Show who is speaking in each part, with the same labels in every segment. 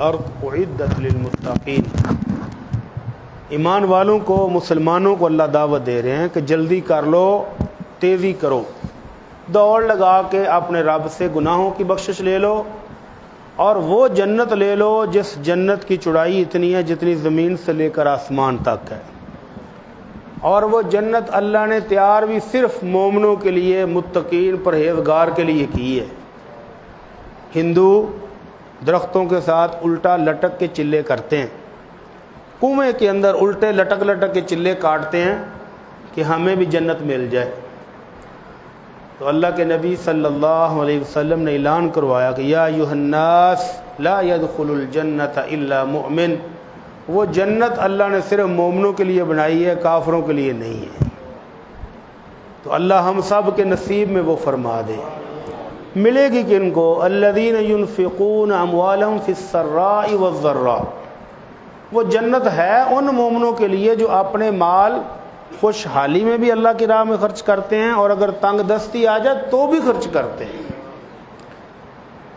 Speaker 1: الارض اعدت للمتقین۔ ایمان والوں کو، مسلمانوں کو اللہ دعوت دے رہے ہیں کہ جلدی کر لو، تیزی کرو، دوڑ لگا کے اپنے رب سے گناہوں کی بخشش لے لو اور وہ جنت لے لو جس جنت کی چوڑائی اتنی ہے جتنی زمین سے لے کر آسمان تک ہے، اور وہ جنت اللہ نے تیار بھی صرف مومنوں کے لیے، متقین پرہیزگار کے لیے کی ہے۔ ہندو درختوں کے ساتھ الٹا لٹک کے چلے کرتے ہیں، کنویں کے اندر الٹے لٹک لٹک کے چلے کاٹتے ہیں کہ ہمیں بھی جنت مل جائے۔ تو اللہ کے نبی صلی اللہ علیہ وسلم نے اعلان کروایا کہ یا ایھا الناس لا يدخل الجنت الا مؤمن، وہ جنت اللہ نے صرف مومنوں کے لیے بنائی ہے، کافروں کے لیے نہیں ہے۔ تو اللہ ہم سب کے نصیب میں وہ فرما دے۔ ملے گی کن کو؟ الذین ينفقون اموالهم في السراء والضراء، وہ جنت ہے ان مومنوں کے لیے جو اپنے مال خوشحالی میں بھی اللہ کی راہ میں خرچ کرتے ہیں اور اگر تنگ دستی آ جائے تو بھی خرچ کرتے ہیں۔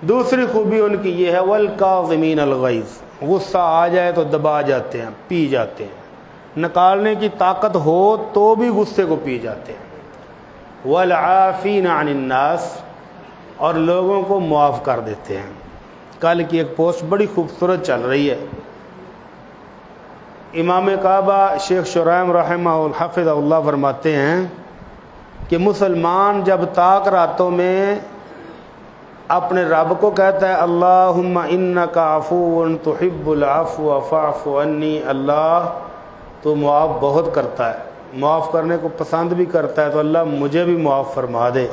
Speaker 1: دوسری خوبی ان کی یہ ہے والکاظمین الغیظ، غصہ آ جائے تو دبا جاتے ہیں، پی جاتے ہیں، نکالنے کی طاقت ہو تو بھی غصے کو پی جاتے ہیں۔ والعافین عن الناس، اور لوگوں کو معاف کر دیتے ہیں۔ کل کی ایک پوسٹ بڑی خوبصورت چل رہی ہے، امام کعبہ شیخ شرائم رحمہ الحفظ اللہ فرماتے ہیں کہ مسلمان جب طاق راتوں میں اپنے رب کو کہتا ہے اللہم انک عفو تحب العفو فاعف عنی، اللہ تو معاف بہت کرتا ہے، معاف کرنے کو پسند بھی کرتا ہے، تو اللہ مجھے بھی معاف فرما دے۔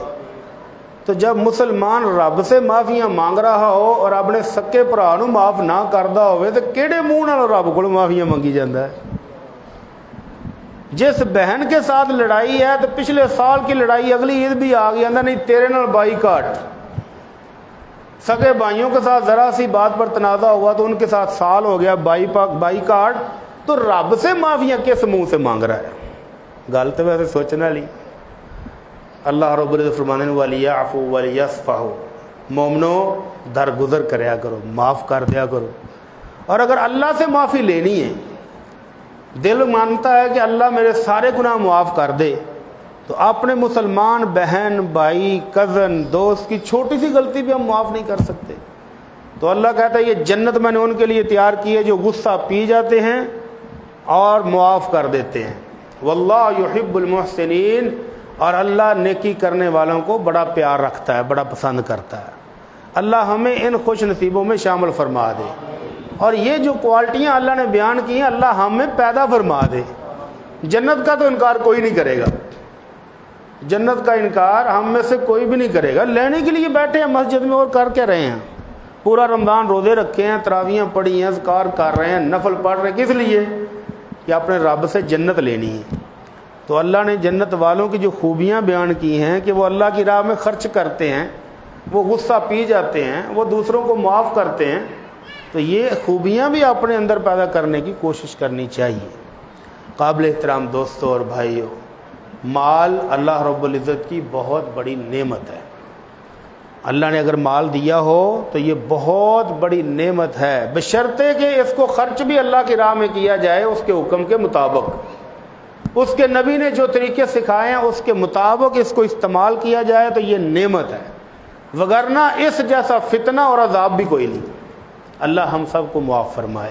Speaker 1: تو جب مسلمان رب سے معافیاں مانگ رہا ہو اور اپنے سکے بھرا نو معاف نہ کردا ہوئے تو کیڑے منہ نال رب کو معافیاں منگی جاندا ہے؟ جس بہن کے ساتھ لڑائی ہے تو پچھلے سال کی لڑائی اگلی عید بھی آ گئی، آندا نہیں تیرے نال بائی کاٹ۔ سگے بھائیوں کے ساتھ ذرا سی بات پر تنازع ہوا تو ان کے ساتھ سال ہو گیا بائی کاٹ، تو رب سے معافیاں کس منہ سے مانگ رہا ہے؟ گل تو ویسے سوچنے والی۔ اللہ رب العزت فرمانے وَلْيَعْفُوا وَلْيَصْفَحُوا، مومنو درگزر کریا کرو، معاف کر دیا کرو۔ اور اگر اللہ سے معافی لینی ہے، دل مانتا ہے کہ اللہ میرے سارے گناہ معاف کر دے، تو اپنے مسلمان بہن بھائی کزن دوست کی چھوٹی سی غلطی بھی ہم معاف نہیں کر سکتے، تو اللہ کہتا ہے یہ جنت میں نے ان کے لیے تیار کی ہے جو غصہ پی جاتے ہیں اور معاف کر دیتے ہیں۔ واللہ یحب المحسنین، اور اللہ نیکی کرنے والوں کو بڑا پیار رکھتا ہے، بڑا پسند کرتا ہے۔ اللہ ہمیں ان خوش نصیبوں میں شامل فرما دے، اور یہ جو کوالٹیاں اللہ نے بیان کی ہیں اللہ ہمیں پیدا فرما دے۔ جنت کا تو انکار کوئی نہیں کرے گا، جنت کا انکار ہم میں سے کوئی بھی نہیں کرے گا۔ لینے کے لیے بیٹھے ہیں مسجد میں اور کر کے رہے ہیں، پورا رمضان روزے رکھے ہیں، تراویحیں پڑھی ہیں، اذکار کر رہے ہیں، نفل پڑھ رہے ہیں، کس لیے؟ کہ اپنے رب سے جنت لینی ہے۔ تو اللہ نے جنت والوں کی جو خوبیاں بیان کی ہیں کہ وہ اللہ کی راہ میں خرچ کرتے ہیں، وہ غصہ پی جاتے ہیں، وہ دوسروں کو معاف کرتے ہیں، تو یہ خوبیاں بھی اپنے اندر پیدا کرنے کی کوشش کرنی چاہیے۔ قابل احترام دوستوں اور بھائیوں، مال اللہ رب العزت کی بہت بڑی نعمت ہے۔ اللہ نے اگر مال دیا ہو تو یہ بہت بڑی نعمت ہے، بشرطے کہ اس کو خرچ بھی اللہ کی راہ میں کیا جائے اس کے حکم کے مطابق، اس کے نبی نے جو طریقے سکھائے ہیں اس کے مطابق اس کو استعمال کیا جائے تو یہ نعمت ہے، وگرنہ اس جیسا فتنہ اور عذاب بھی کوئی نہیں۔ اللہ ہم سب کو معاف فرمائے،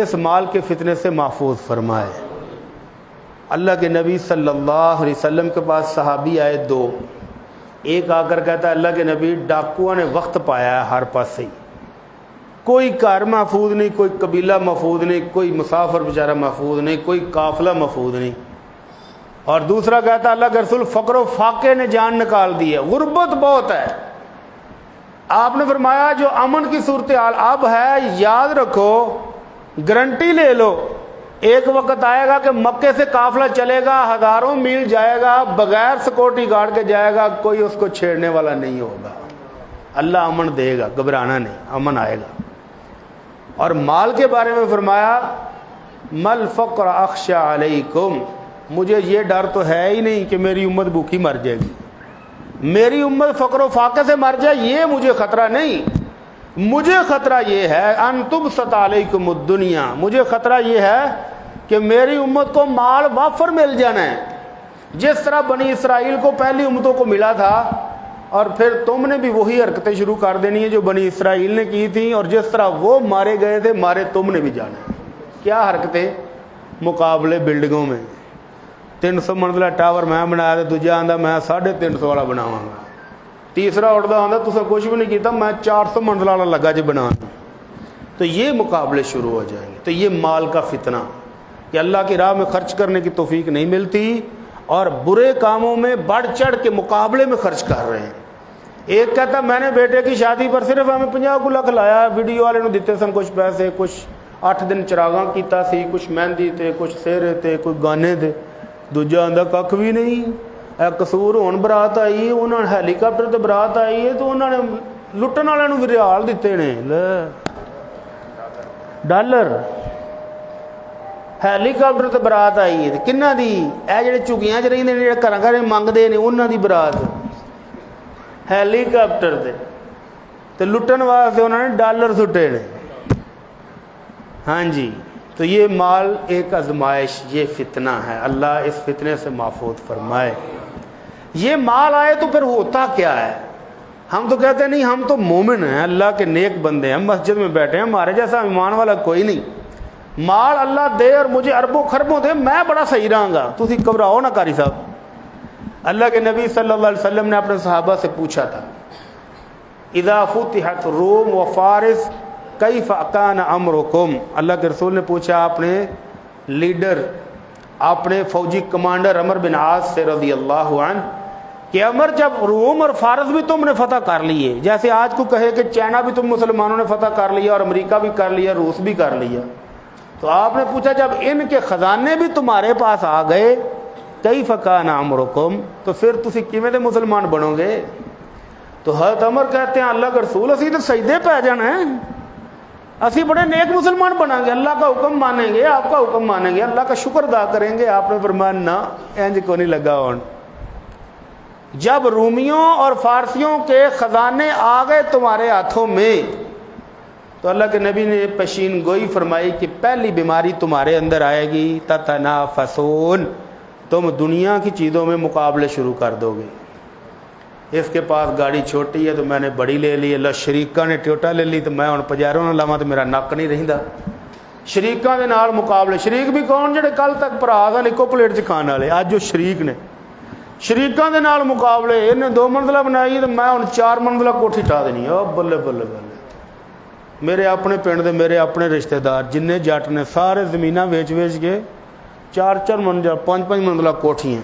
Speaker 1: اس مال کے فتنے سے محفوظ فرمائے۔ اللہ کے نبی صلی اللہ علیہ وسلم کے پاس صحابی آئے دو، ایک آ کر کہتا ہے اللہ کے نبی ڈاکوؤں نے وقت پایا ہے ہر پاس سے، کوئی گھر محفوظ نہیں، کوئی قبیلہ محفوظ نہیں، کوئی مسافر بیچارہ محفوظ نہیں، کوئی قافلہ محفوظ نہیں۔ اور دوسرا کہتا ہے اللہ کے رسول فقر و فاقے نے جان نکال دی ہے، غربت بہت ہے۔ آپ نے فرمایا جو امن کی صورتحال اب ہے، یاد رکھو، گارنٹی لے لو، ایک وقت آئے گا کہ مکے سے قافلہ چلے گا، ہزاروں میل جائے گا، بغیر سیکورٹی گارڈ کے جائے گا، کوئی اس کو چھیڑنے والا نہیں ہوگا۔ اللہ امن دے گا، گھبرانا نہیں، امن آئے گا۔ اور مال کے بارے میں فرمایا مل فقر اخشى علیکم، مجھے یہ ڈر تو ہے ہی نہیں کہ میری امت بھوکی مر جائے گی، میری امت فقر و فاقے سے مر جائے، یہ مجھے خطرہ نہیں، مجھے خطرہ یہ ہے ان تبسط علیکم الدنیا، مجھے خطرہ یہ ہے کہ میری امت کو مال وافر مل جانا ہے، جس طرح بنی اسرائیل کو پہلی امتوں کو ملا تھا، اور پھر تم نے بھی وہی حرکتیں شروع کر دینی ہیں جو بنی اسرائیل نے کی تھیں، اور جس طرح وہ مارے گئے تھے مارے تم نے بھی جانا ہے۔ کیا حرکتیں؟ مقابلے بلڈنگوں میں، 300 منزلہ ٹاور میں بنایا تو دوجا آندا میں 350 والا بناواں گا، تیسرا اڑتا آندا تساں کچھ بھی نہیں کیتا میں 400 منزلہ والا لگا جی بنانا۔ تو یہ مقابلے شروع ہو جائیں گے۔ تو یہ مال کا فتنہ کہ اللہ کی راہ میں خرچ کرنے کی توفیق نہیں ملتی، اور برے کاموں میں بڑھ چڑھ کے مقابلے میں خرچ کر رہے ہیں۔ ایک کہتا میں نے بیٹے کی شادی پر صرف ہمیں 50 لاکھ لایا، ویڈیو والے نے دیتے سن کچھ پیسے، کچھ 8 دن چراغاں کیتا سی، کچھ مہندی تے، کچھ سہرے تے، کوئی گانے تے۔ دوجا آندا کھ بھی نہیں، اے قصور ہون برات آئی ہے، انہوں نے ہیلی کاپٹر تے برات آئی ہے تو انہوں نے لٹن والے بھی ریال دیتے نے، ڈالر۔ ہیلی کاپٹر تے برات آئی ہے کنہ دی؟ اے جڑے چگیاں چ رہندے نے، جڑے گھراں گھراں منگدے نے، انہاں دی برات ہیلی کاپٹر تے لٹن واسطے انہوں نے ڈالر سٹے نے۔ ہاں جی، تو یہ مال ایک آزمائش، یہ فتنہ ہے، اللہ اس فتنے سے محفوظ فرمائے۔ یہ مال آئے تو پھر ہوتا کیا ہے؟ ہم تو کہتے ہیں نہیں ہم تو مومن ہیں، اللہ کے نیک بندے ہیں، مسجد میں بیٹھے ہیں، ہمارے جیسا ایمان والا کوئی نہیں، مال اللہ دے اور مجھے اربوں خربوں دے، میں بڑا صحیح رہاں گا، تسی گھبراؤ نہ قاری صاحب۔ اللہ کے نبی صلی اللہ علیہ وسلم نے اپنے صحابہ سے پوچھا تھا اذا فتحت روم و فارس کیف کان امرکم، اللہ کے رسول نے پوچھا اپنے لیڈر، اپنے فوجی کمانڈر عمر بن عاص سے رضی اللہ عنہ کہ عمر جب روم اور فارس بھی تم نے فتح کر لیے، جیسے آج کو کہے کہ چائنا بھی تم مسلمانوں نے فتح کر لیا اور امریکہ بھی کر لیا، روس بھی کر لیا، تو آپ نے پوچھا جب ان کے خزانے بھی تمہارے پاس آ گئے کیف کان امرکم، تو پھر تسی کیویں دے مسلمان بنو گے؟ تو حضرت عمر کہتے ہیں اللہ کے رسول اسی تو سجدے پہ جانا ہے، اسی بڑے نیک مسلمان بنیں گے، اللہ کا حکم مانیں گے، آپ کا حکم مانیں گے، اللہ کا شکر ادا کریں گے۔ آپ نے فرمایا نہ انج کو نہیں لگا ہون، جب رومیوں اور فارسیوں کے خزانے آ گئے تمہارے ہاتھوں میں تو اللہ کے نبی نے پیشین گوئی فرمائی کہ پہلی بیماری تمہارے اندر آئے گی، تتنافسون، تم دنیا کی چیزوں میں مقابلے شروع کر دو گے۔ اس کے پاس گاڑی چھوٹی ہے تو میں نے بڑی لے لی، اللہ شریکاں نے ٹیوٹا لے لی تو میں ہن پجیروں نہ لاواں تو میرا نک نہیں رہندا۔ شریکاں دے نال مقابلے، شریک بھی کون؟ جڑے کل تک بھرا سن اکو پلیٹ چ کھان والے، اج جو شریک نے، شریکاں دے نال مقابلے، انہیں 2 منزلہ بنائی تو میں ہن 4 منزلہ کوٹھی ٹا دینی۔ او بلے بلے بلے، میرے اپنے پنڈ دے میرے اپنے رشتہ دار جننے جٹ نے سارے زمیناں ویچ ویچ کے 4 منزلہ 5 منزلہ کوٹھیاں۔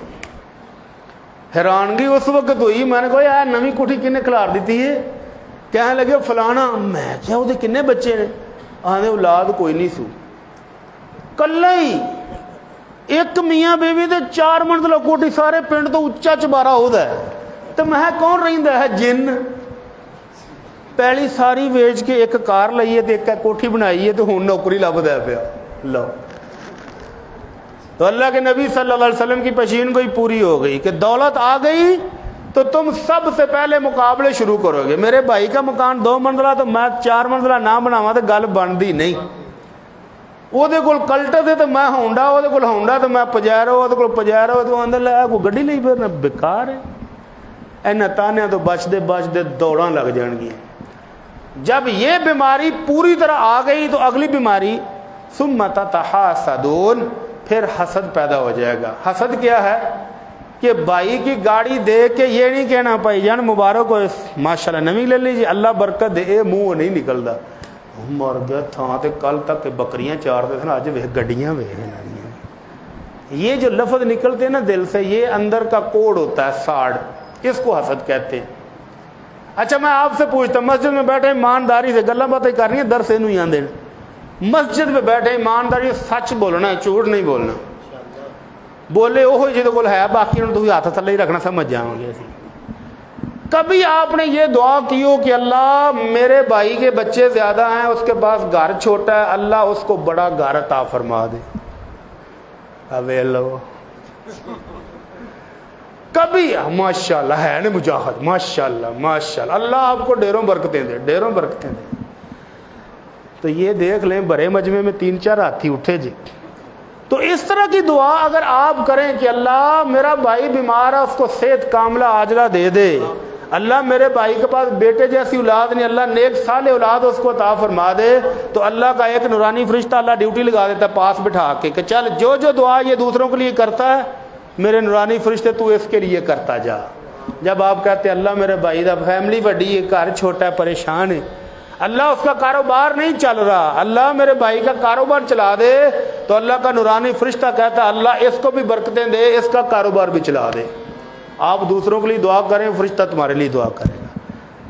Speaker 1: حیرانگی اس وقت ہوئی، میں نے کہا یار نویں کوٹھی کنے کھلار دیتی ہے؟ کہنے لگے فلانا، میں کیا وہ کنے بچے نے؟ آنے اولاد کوئی نہیں سو، کلے ہی ایک میاں بیوی دے 4 منزلہ کوٹھی، سارے پنڈ تو اچا چبارا ہوتا ہے، تو میں کون رہندا ہے؟ جن۔ پہلی ساری ویچ کے ایک کار لئی ہے تے ایک کوٹھی بنائی ہے تو ہن نوکری لبدا پیا۔ لو، تو اللہ کے نبی صلی اللہ علیہ وسلم کی پیشین گوئی پوری ہو گئی کہ دولت آ گئی تو تم سب سے پہلے مقابلے شروع کرو گے۔ میرے بھائی کا مکان 2 منزلہ تو میں 4 منزلہ نہ بناواں تو گل بنتی نہیں۔ وہ کلٹس ہے تو میں ہونڈا، وہ ہونڈا تو میں پجیرو، وہ پجیرو تو اندر لایا کوئی گڈی لئی پھر بیکار ہے۔ اینا تانیاں تو بچتے بچتے دوڑاں لگ جان گی۔ جب یہ بیماری پوری طرح آ گئی تو اگلی بیماری ثم تتحاسدون، پھر حسد پیدا ہو جائے گا۔ حسد کیا ہے؟ کہ بھائی کی گاڑی دیکھ کے یہ نہیں کہنا بھائی جان مبارک ہو ماشاءاللہ نویں لے لیجیے اللہ برکت دے، اے منہ نہیں نکلدا مر گیا تھاں تے کل تک بکریاں چارتے تھے اج ویکھ گڈیاں ویکھ۔ یہ جو لفظ نکلتے ہیں نا دل سے، یہ اندر کا کوڑ ہوتا ہے، ساڑ، اس کو حسد کہتے ہیں۔ اچھا میں آپ سے پوچھتا ہوں، مسجد میں بیٹھے ایمانداری سے گلاں باتیں کرنی ہے، درس اینوں ہی آندے نے۔ مسجد میں بیٹھے ایمانداری سچ بولنا ہے، جھوٹ نہیں بولنا۔ بولے وہ جہاں کول ہے، باقی انہوں تو ہاتھ تھلے ہی رکھنا، سمجھ جاؤں گے اسی۔ کبھی آپ نے یہ دعا کی ہو کہ اللہ میرے بھائی کے بچے زیادہ ہیں، اس کے پاس گھر چھوٹا ہے، اللہ اس کو بڑا گھر عطا فرما دے؟ اویلو کبھی ماشاءاللہ ہے نا مجاہد، ماشاءاللہ ماشاءاللہ، اللہ آپ کو ڈیروں برکتیں دے، ڈیروں برکتیں دے۔ تو یہ دیکھ لیں بڑے مجمع میں 3-4 ہاتھی اٹھے جی. تو اس طرح کی دعا اگر آپ کریں کہ اللہ میرا بھائی بیمار ہے اس کو صحت کاملہ عاجلہ دے دے، اللہ میرے بھائی کے پاس بیٹے جیسی اولاد نہیں، اللہ نیک صالح اولاد اس کو عطا فرما دے، تو اللہ کا ایک نورانی فرشتہ اللہ ڈیوٹی لگا دیتا ہے پاس بٹھا کے کہ چل جو جو دعا یہ دوسروں کے لیے کرتا ہے میرے نورانی فرشتے تو اس کے لیے کرتا جا. جب آپ کہتے ہیں اللہ میرے بھائی دا فیملی بڑی ہے، گھر چھوٹا ہے، پریشان ہے، اللہ اس کا کاروبار نہیں چل رہا، اللہ میرے بھائی کا کاروبار چلا دے، تو اللہ کا نورانی فرشتہ کہتا ہے اللہ اس کو بھی برکتیں دے، اس کا کاروبار بھی چلا دے. آپ دوسروں کے لیے دعا کریں، فرشتہ تمہارے لیے دعا کرے گا.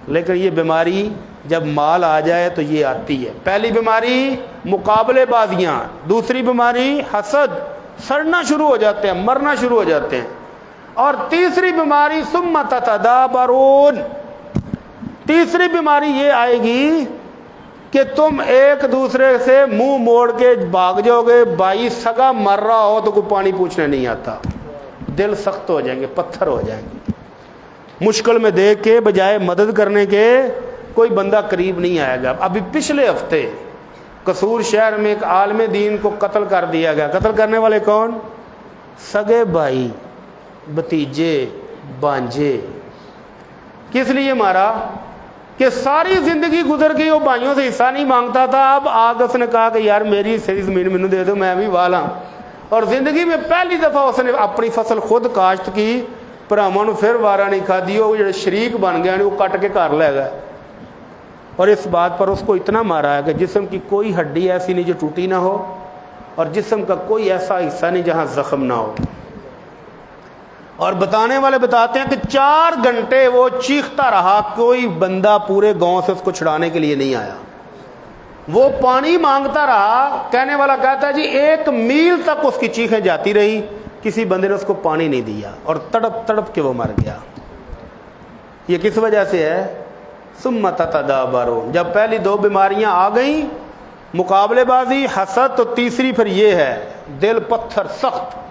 Speaker 1: لیکن یہ بیماری جب مال آ جائے تو یہ آتی ہے. پہلی بیماری مقابلے بازیاں، دوسری بیماری حسد، سڑنا شروع ہو جاتے ہیں، مرنا شروع ہو جاتے ہیں، اور تیسری بیماری ثم تتدابرون، تیسری بیماری یہ آئے گی کہ تم ایک دوسرے سے منہ موڑ کے بھاگ جاؤ گے. بھائی سگا مر رہا ہو تو کوئی پانی پوچھنے نہیں آتا، دل سخت ہو جائیں گے، پتھر ہو جائیں گے. مشکل میں دیکھ کے بجائے مدد کرنے کے کوئی بندہ قریب نہیں آئے گا. ابھی پچھلے ہفتے قصور شہر میں ایک عالم دین کو قتل کر دیا گیا. قتل کرنے والے کون؟ سگے بھائی، بھتیجے، بانجے. کس لیے مارا؟ کہ ساری زندگی گزر گئی، وہ بھائیوں سے حصہ نہیں مانگتا تھا، اب آگے اس نے کہا کہ یار میری صحیح زمین مینوں دے دو، میں بھی والا. اور زندگی میں پہلی دفعہ اس نے اپنی فصل خود کاشت کی، بھراواں نوں پھر وارا نہیں کھادی، وہ جڑے شریک بن گئے وہ کٹ کے گھر لے گئے. اور اس بات پر اس کو اتنا مارا ہے کہ جسم کی کوئی ہڈی ایسی نہیں جو ٹوٹی نہ ہو، اور جسم کا کوئی ایسا حصہ نہیں جہاں زخم نہ ہو. اور بتانے والے بتاتے ہیں کہ 4 گھنٹے وہ چیختا رہا، کوئی بندہ پورے گاؤں سے اس کو چھڑانے کے لیے نہیں آیا. وہ پانی مانگتا رہا، کہنے والا کہتا ہے جی 1 میل تک اس کی چیخیں جاتی رہی، کسی بندے نے اس کو پانی نہیں دیا، اور تڑپ تڑپ کے وہ مر گیا. یہ کس وجہ سے ہے؟ ثم تتدابرون. جب پہلی 2 بیماریاں آ گئیں، مقابلے بازی، حسد، تو تیسری پھر یہ ہے دل پتھر سخت.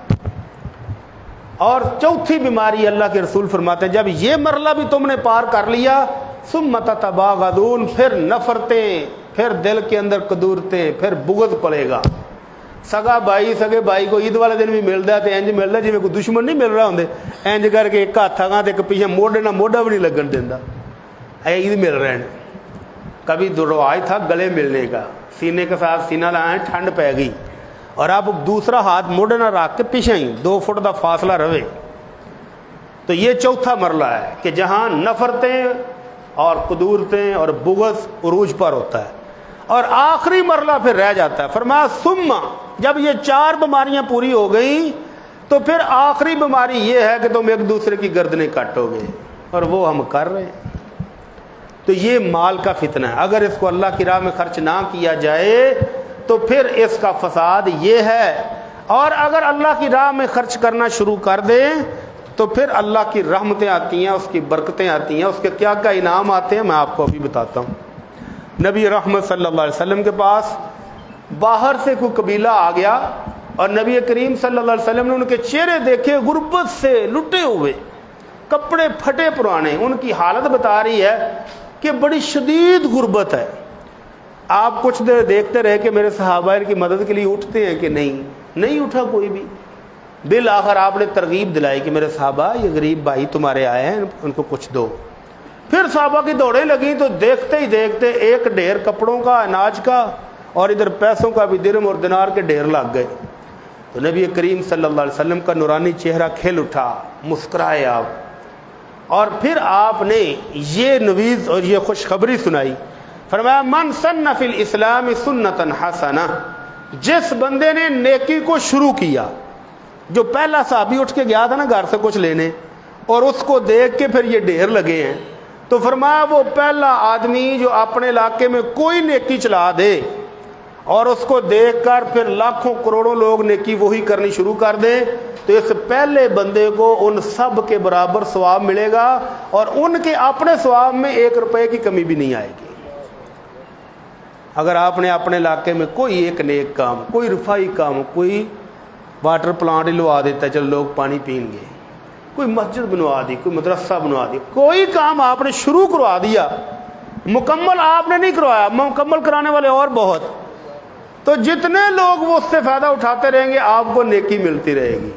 Speaker 1: اور چوتھی بیماری اللہ کے رسول فرماتے ہیں جب یہ مرحلہ بھی تم نے پار کر لیا، ثم تتباغضون، پھر نفرتیں، پھر دل کے اندر قدورتیں، پھر بغض پڑے گا. سگا بھائی سگے بھائی کو عید والے دن بھی ملتا ہے تو انج ملتا جی کوئی دشمن نہیں مل رہا ہوں، انج کر کے ایک ہاتھ گاں ایک پیچھے موڈے نہ موڈا بھی نہیں لگن دینا، عید مل رہے ہیں. کبھی رواج تھا گلے ملنے کا، سینے کے ساتھ سینہ لائیں، ٹھنڈ پہ گئی، اور اب دوسرا ہاتھ موڈے نہ رکھ کے پیچھے ہی 2 فٹ کا فاصلہ رہے. تو یہ چوتھا مرحلہ ہے کہ جہاں نفرتیں اور قدورتیں اور بغض عروج پر ہوتا ہے. اور آخری مرحلہ پھر رہ جاتا ہے. فرمایا ثم، جب یہ 4 بیماریاں پوری ہو گئیں تو پھر آخری بیماری یہ ہے کہ تم ایک دوسرے کی گردنیں کاٹو گے، اور وہ ہم کر رہے ہیں. تو یہ مال کا فتنہ ہے. اگر اس کو اللہ کی راہ میں خرچ نہ کیا جائے تو پھر اس کا فساد یہ ہے. اور اگر اللہ کی راہ میں خرچ کرنا شروع کر دیں تو پھر اللہ کی رحمتیں آتی ہیں، اس کی برکتیں آتی ہیں، اس کے کیا کیا انعام آتے ہیں میں آپ کو ابھی بتاتا ہوں. نبی رحمت صلی اللہ علیہ وسلم کے پاس باہر سے کوئی قبیلہ آ گیا، اور نبی کریم صلی اللہ علیہ وسلم نے ان کے چہرے دیکھے، غربت سے لٹے ہوئے، کپڑے پھٹے پرانے. ان کی حالت بتا رہی ہے کہ بڑی شدید غربت ہے. آپ کچھ دیر دیکھتے رہے کہ میرے صحابہ ان کی مدد کے لیے اٹھتے ہیں کہ نہیں اٹھا کوئی بھی. بالآخر آپ نے ترغیب دلائی کہ میرے صحابہ یہ غریب بھائی تمہارے آئے ہیں، ان کو کچھ دو. پھر صحابہ کی دوڑیں لگیں تو دیکھتے ہی دیکھتے ایک ڈھیر کپڑوں کا، اناج کا، اور ادھر پیسوں کا بھی درہم اور دینار کے ڈھیر لگ گئے. تو نبی کریم صلی اللہ علیہ وسلم کا نورانی چہرہ کھل اٹھا، مسکرائے آپ، اور پھر آپ نے یہ نویز اور یہ خوشخبری سنائی. فرمایا من سن فی الاسلام سنتا حسنہ، جس بندے نے نیکی کو شروع کیا، جو پہلا صحابی اٹھ کے گیا تھا نا گھر سے کچھ لینے، اور اس کو دیکھ کے پھر یہ ڈھیر لگے ہیں، تو فرمایا وہ پہلا آدمی جو اپنے علاقے میں کوئی نیکی چلا دے اور اس کو دیکھ کر پھر لاکھوں کروڑوں لوگ نیکی وہی کرنی شروع کر دیں، تو اس پہلے بندے کو ان سب کے برابر ثواب ملے گا، اور ان کے اپنے ثواب میں 1 روپے کی کمی بھی نہیں آئے گی. اگر آپ نے اپنے علاقے میں کوئی ایک نیک کام، کوئی رفائی کام، کوئی واٹر پلانٹ لوا دیتا ہے چلو لوگ پانی پئیں گے، کوئی مسجد بنوا دی، کوئی مدرسہ بنوا دی، کوئی کام آپ نے شروع کروا دیا، مکمل آپ نے نہیں کروایا، مکمل کرانے والے اور بہت. تو جتنے لوگ وہ اس سے فائدہ اٹھاتے رہیں گے آپ کو نیکی ملتی رہے گی.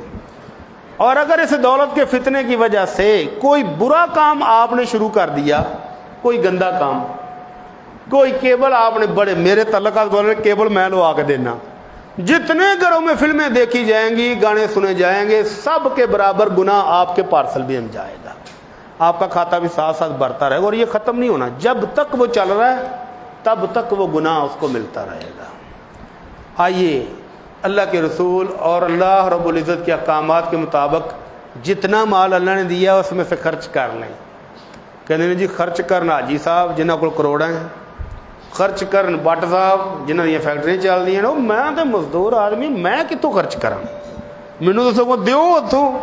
Speaker 1: اور اگر اس دولت کے فتنے کی وجہ سے کوئی برا کام آپ نے شروع کر دیا، کوئی گندا کام، کوئی کیبل آپ نے بڑے، میرے تعلقات بول رہے کیبل میں لو آ کے دینا، جتنے گھروں میں فلمیں دیکھی جائیں گی، گانے سنے جائیں گے، سب کے برابر گناہ آپ کے پارسل بھی ہم جائے گا. آپ کا کھاتا بھی ساتھ ساتھ بڑھتا رہے گا، اور یہ ختم نہیں ہونا. جب تک وہ چل رہا ہے تب تک وہ گناہ اس کو ملتا رہے گا. آئیے اللہ کے رسول اور اللہ رب العزت کے احکامات کے مطابق جتنا مال اللہ نے دیا اس میں سے خرچ کر لیں. کہنے جی خرچ کرنا حاجی صاحب جنہوں کو کروڑ ہیں، خرچ کرن بٹ صاحب جنہوں دیا فیکٹریاں چل دیا، میں تو مزدور آدمی، میں کتوں خرچ کرا، مینوں تو سگوں دیو اتوں.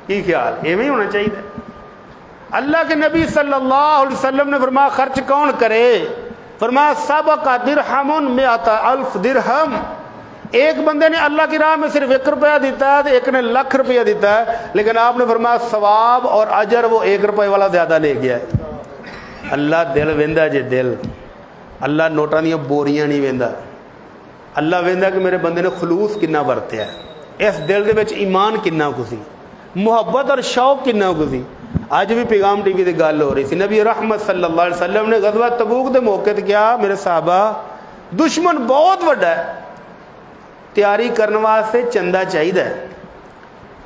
Speaker 1: کی خیال ایویں ہونا چاہیے. اللہ کے نبی صلی اللہ علیہ وسلم نے فرمایا خرچ کون کرے؟ فرمایا سبق درہم مئۃ الف درہم. ایک بندے نے اللہ کی راہ میں صرف 1 روپیہ دیتا ہے تو ایک نے 1,00,000 روپیہ دیتا ہے، لیکن آپ نے فرمایا ثواب اور اجر وہ 1 روپے والا زیادہ لے گیا ہے. اللہ دل ویندا جے دل، اللہ نوٹاں دیاں بوریاں نہیں ویندا. اللہ ویندا کہ میرے بندے نے خلوص کنا ورتیا ہے، اس دل دے وچ ایمان کنا کسی، محبت اور شوق کنا کسی. اج بھی پیغام ٹی وی تے گل ہو رہی سی، نبی رحمت صلی اللہ علیہ وسلم نے غزوہ تبوک دے موقع تے کیا میرے صحابہ دشمن بہت بڑا ہے، تیاری کرنے واسطے چندہ چاہیے.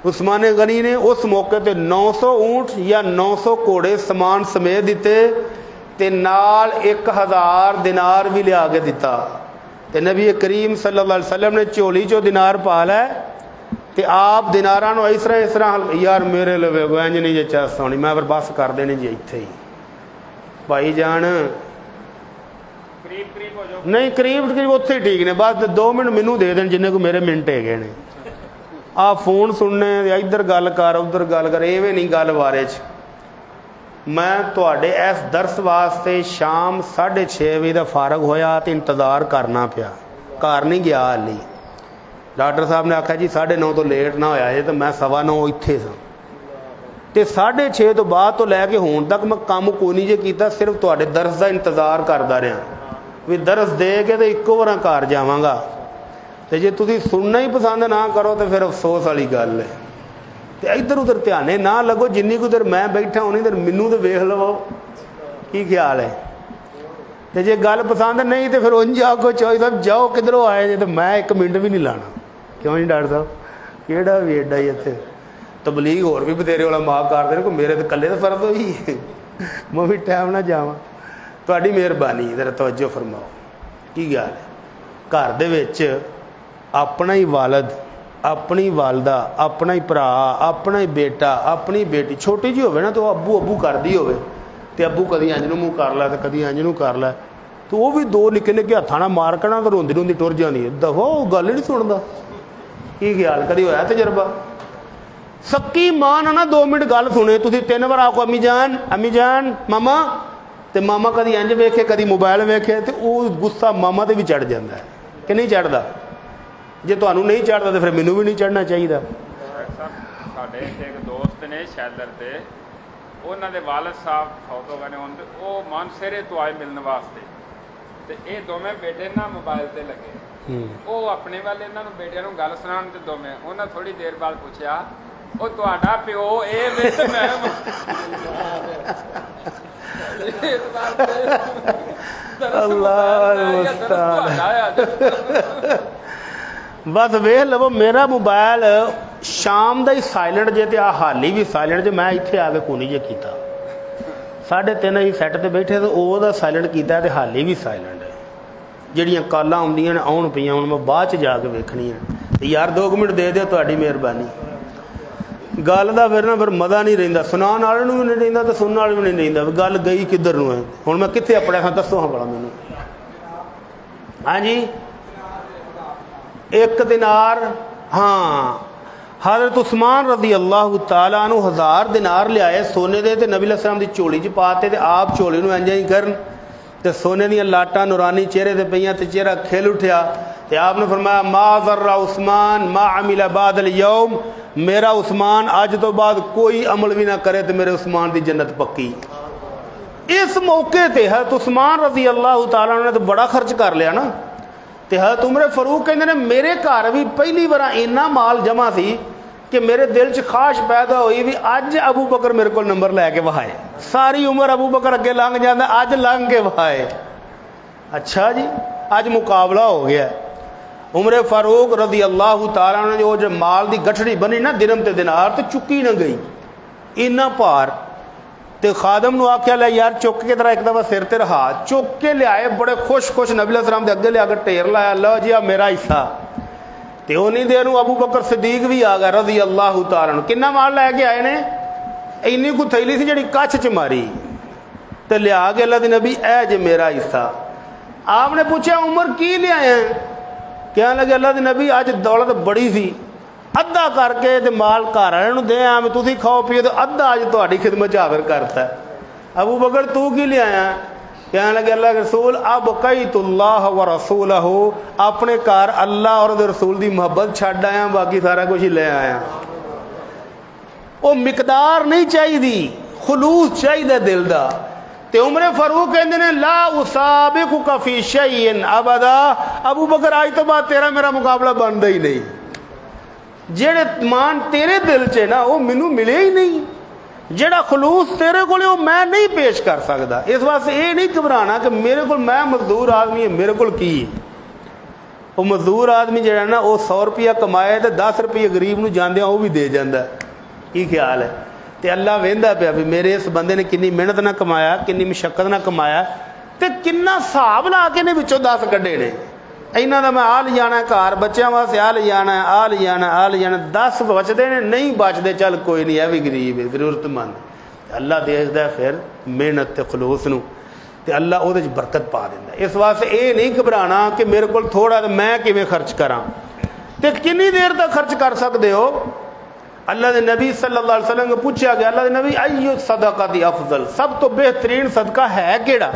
Speaker 1: عثمان غنی نے اس موقع تے 900 اونٹ یا 900 گھوڑے سامان سمیت دیتے تے نال 1000 دینار بھی لیا کے دیتا. تے نبی کریم صلی اللہ علیہ وسلم نے چولی چو دینار پا لے تے آپ دیناراں نو اس طرح یار میرے لوے انج نہیں جے چس ہونی، میں پھر بس کر دینے جی ایتھے ہی بھائی جان نہیں قریب اتنے ہی ٹھیک نے، بس 2 منٹ مینوں دے دین جنہیں کو میرے منٹ ہے گئے نے. آپ فون سننے ادھر گل کر ادھر گل کر، ایویں نہیں گل بارے چ. میں تواڈے اس درس واسطے شام 6:30 بجے دا فارغ ہویا تو انتظار کرنا پیا، گھر نہیں گیا ہلی. ڈاکٹر صاحب نے آخیا جی 9:30 تو لیٹ نہ ہویا جی، تو میں 9:15 اتنے سا. تے 6:30 تو بعد تو لے کے ہون تک میں کام کوئی نہیں جے کیتا، صرف تواڈے درس دا انتظار کردا رہا بھی درس دے کے تو ایکو بار گھر جاواں گا. تے جے تسی سننا ہی پسند نہ کرو تو پھر افسوس والی گل ہے. تے ادھر ادھر دھیانے نہ لگو، جنی کو دیر میں بیٹھا ہونی دیر مینوں تو ویکھ لو. کی خیال ہے؟ تے جے گل پسند نہیں تو پھر انج آکو چوہی صاحب جاؤ کدھروں آئے جے، تو میں 1 منٹ بھی نہیں لانا. کیوں نہیں ڈاکٹر صاحب کیڑا بھی ایڈا ہی اتنے تبلیغ اور بھی بتھیرے والا ماں کرتے ہیں، کوئی میرے تو کلے تو فرض ہوئی میں بھی ٹائم نہ جاواں. تہاڈی مہربانی ذرا توجہ فرماؤ. کی گل ہے؟ گھر دے وچ اپنا ہی والد، اپنی والدہ، اپنا ہی بھرا، اپنا ہی بیٹا، اپنی بیٹی چھوٹی جی ہوے نا تو ابو ابو کردی ہوے تے ابو کدی انج نوں منہ کر لے تے کدی انج نوں کر لے، تو وہ بھی 2 نکے نکے ہتھاں نال مار کنا تو روندی روندی ٹر جاندی ہے. دفعہ وہ گل ہی نہیں سندا. کی خیال کدی ہویا تجربہ؟ سکی ماں نہ 2 منٹ گل سنے، تسی 3 بار آکو امی جان ماما، تے ماما کدی انج ویکھے کدی موبائل ویکھے تے وہ غصہ ماما تے بھی چڑھ جاندا ہے کہ نہیں چڑھدا؟ جے تانوں نہیں چڑھدا تے پھر مینوں بھی نہیں چڑھنا چاہیے.
Speaker 2: ساڈے ایک دوست نے شیلر تے انہاں دے والد صاحب فوت ہو گئے نے، وہ مانسیرے تو آئے ملن واسطے تے اے دوویں بیٹے نا موبائل تے لگے، وہ اپنے والے انہاں نوں بیٹیاں نوں گل سنان تے دوویں انہاں تھوڑی دیر بعد پوچھیا او تہاڈا پیو اے وے تے میں اللہ
Speaker 1: بس ویکھ لو میرا موبائل شام دا ہی سائلنٹ جے تے حالی بھی سائلنٹ جے، میں اتنے آ کے کونی جے کیتا 3:30 ہی سیٹ تے بیٹھے تو وہ دا سائلنٹ کیتا تے حالی بھی سائلنٹ ہے. جہڑیاں کالاں آؤندیاں نے آن پئیاں ہن میں بعد چ جا کے ویکھنی ہے. یار 2 منٹ دے دیو تہاڈی مہربانی. گل دا پھر نا پھر مزہ نہیں رہندا، سنان والے نوں بھی نہیں رہندا تے سنن والے بھی نہیں رہندا. گل گئی کدھر نوں ہے؟ ہن میں کتنے اپنے ہاں دسو ہاں بڑا مینوں. ہاں جی 1 دینار. ہاں حضرت عثمان رضی اللہ تعالیٰ عنہ 1000 دینار لے آئے سونے دے تے نبی علیہ السلام دی چولی چ پاتے تے آپ چولی نوں انج ہی کرن تے سونے دیاں لاٹاں نورانی چہرے تے پئیاں تے چہرہ کھل اٹھیا تے آپ نے فرمایا ما ضر عثمان ما عمل بعد اليوم، میرا عثمان اج تو بعد کوئی عمل بھی نہ کرے تے میرے عثمان دی جنت پکی. اس موقع تے حضرت عثمان رضی اللہ تعالیٰ عنہ نے تو بڑا خرچ کر لیا نا، تے حضرت عمر فاروق کہندے نے میرے گھر بھی پہلی بار اینا مال جمع سی کہ میرے دل چ خواہش پیدا ہوئی بھی اج ابو بکر میرے کو نمبر لے کے وہائے، ساری عمر ابو بکر اگے لنگ جاندہ، اج لنگ کے وہائے۔ اچھا جی، اج مقابلہ ہو گیا۔ عمر فاروق رضی اللہ تعالیٰ عنہ جو مال دی گٹھڑی بنی نا درہم تے دینار تے چکی نہ گئی، اینا پار تے خادم نو آکھیا لے یار چک کے ذرا ایک دفعہ سر تے رہا، چک کے لے آئے بڑے خوش خوش نبی علیہ السلام دے اگے لے آ کے ٹھیر لایا، اللہ جی میرا حصہ۔ تے اونی دیر نو ابو بکر صدیق بھی آ گیا رضی اللہ تعالیٰ عنہ، کنا مال لے کے آئے نے؟ اینی کو تھیلی سی جڑی کچھ چ ماری تے لے آ کے اللہ دے نبی اے جے میرا حصہ۔ آپ نے پوچھا عمر کی لے آئے ہیں؟ کہنے لگے اللہ دے نبی اج دولت بڑی سی، ادھا کر کے تے مال گھر والے نوں دے آ، تسی کھاؤ پیو تے ادھا اج تہاڈی خدمت حاضر کرتا ہے۔ ابو بکر تو کی لے آیا؟ کہنے لگے اللہ کے رسول اب قیت اللہ و رسولہ، اپنے گھر اللہ اور رسول دی محبت چھڈ آیا، باقی سارا کچھ ہی لے آیا۔ وہ مقدار نہیں چاہیے، خلوص چاہیے دل دا۔ تے عمر فاروق کہندے نے لا اسابقک فی شیء ابدا، ابو بکر آج تو بعد تیرا میرا مقابلہ بندا ہی نہیں، جڑے مان تیرے دل چ نا وہ مینوں ملے ہی نہیں، جڑا خلوص تیرے کول وہ میں نہیں پیش کر سکدا۔ اس واسطے یہ نہیں گھبرانا کہ میرے کول میں مزدور آدمی ہے، میرے کول کی ہے۔ وہ مزدور آدمی جڑا نا وہ 100 روپیہ کمائے تے 10 روپیہ غریب نو جاندیاں وہ بھی دے جاندا ہے۔ کی خیال ہے؟ تے اللہ ویندا پیا بھی میرے اس بندے نے کنی محنت نہ کمایا، کنی مشقت نہ کمایا، تے کنا حساب لا کے نے وچوں 10 کڈے نے، اینا دا میں آ لے جانا ہے گھر بچیاں واسطے، آ لے جانا ہے، آ لے جانا ہے، آ لے جانا ہے، 10 بچدے نے، نہیں بچدے چل کوئی نہیں، ہے بھی غریب ہے ضرورت مند۔ اللہ دیکھدا ہے پھر محنت تے خلوص نو، تے اللہ او دے برکت پا دیندا ہے۔ اس واسطے اے نہیں گھبرانا کہ میرے کول تھوڑا تے میں کیویں خرچ کراں، تے کنی دیر تک خرچ کر سکدے ہو؟ اللہ دے نبی صلی اللہ علیہ وسلم کو پوچھا گیا اللہ دے نبی ایو صدقہ دی افضل، سب تو بہترین صدقہ ہے کیڑا؟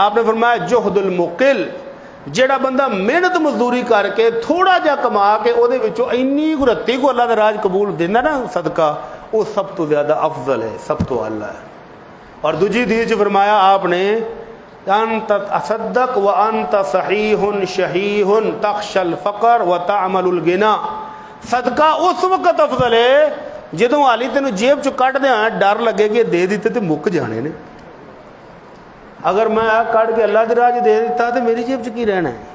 Speaker 1: آپ نے فرمایا جہد المقل، جیڑا بندہ محنت مزدوری کر کے تھوڑا جا کما کے او دے وچوں اینی رتی کو اللہ دا راج قبول دیندا نا صدقہ، وہ سب تو زیادہ افضل ہے، سب تو اعلیٰ ہے۔ اور دوجی حدیث فرمایا آپ نے انت تصدق وانت صحیح شحیح تخشى الفقر وتعمل الغنى، صدقہ اس وقت افضل ہے جدوں حالی تینوں جیب چ کڈ دیاں ڈر لگے کہ دے دیتے تے مک جانے نے، اگر میں کڈ کے اللہ دے راہ دے دیتا تے میری جیب چ کی رہنا ہے۔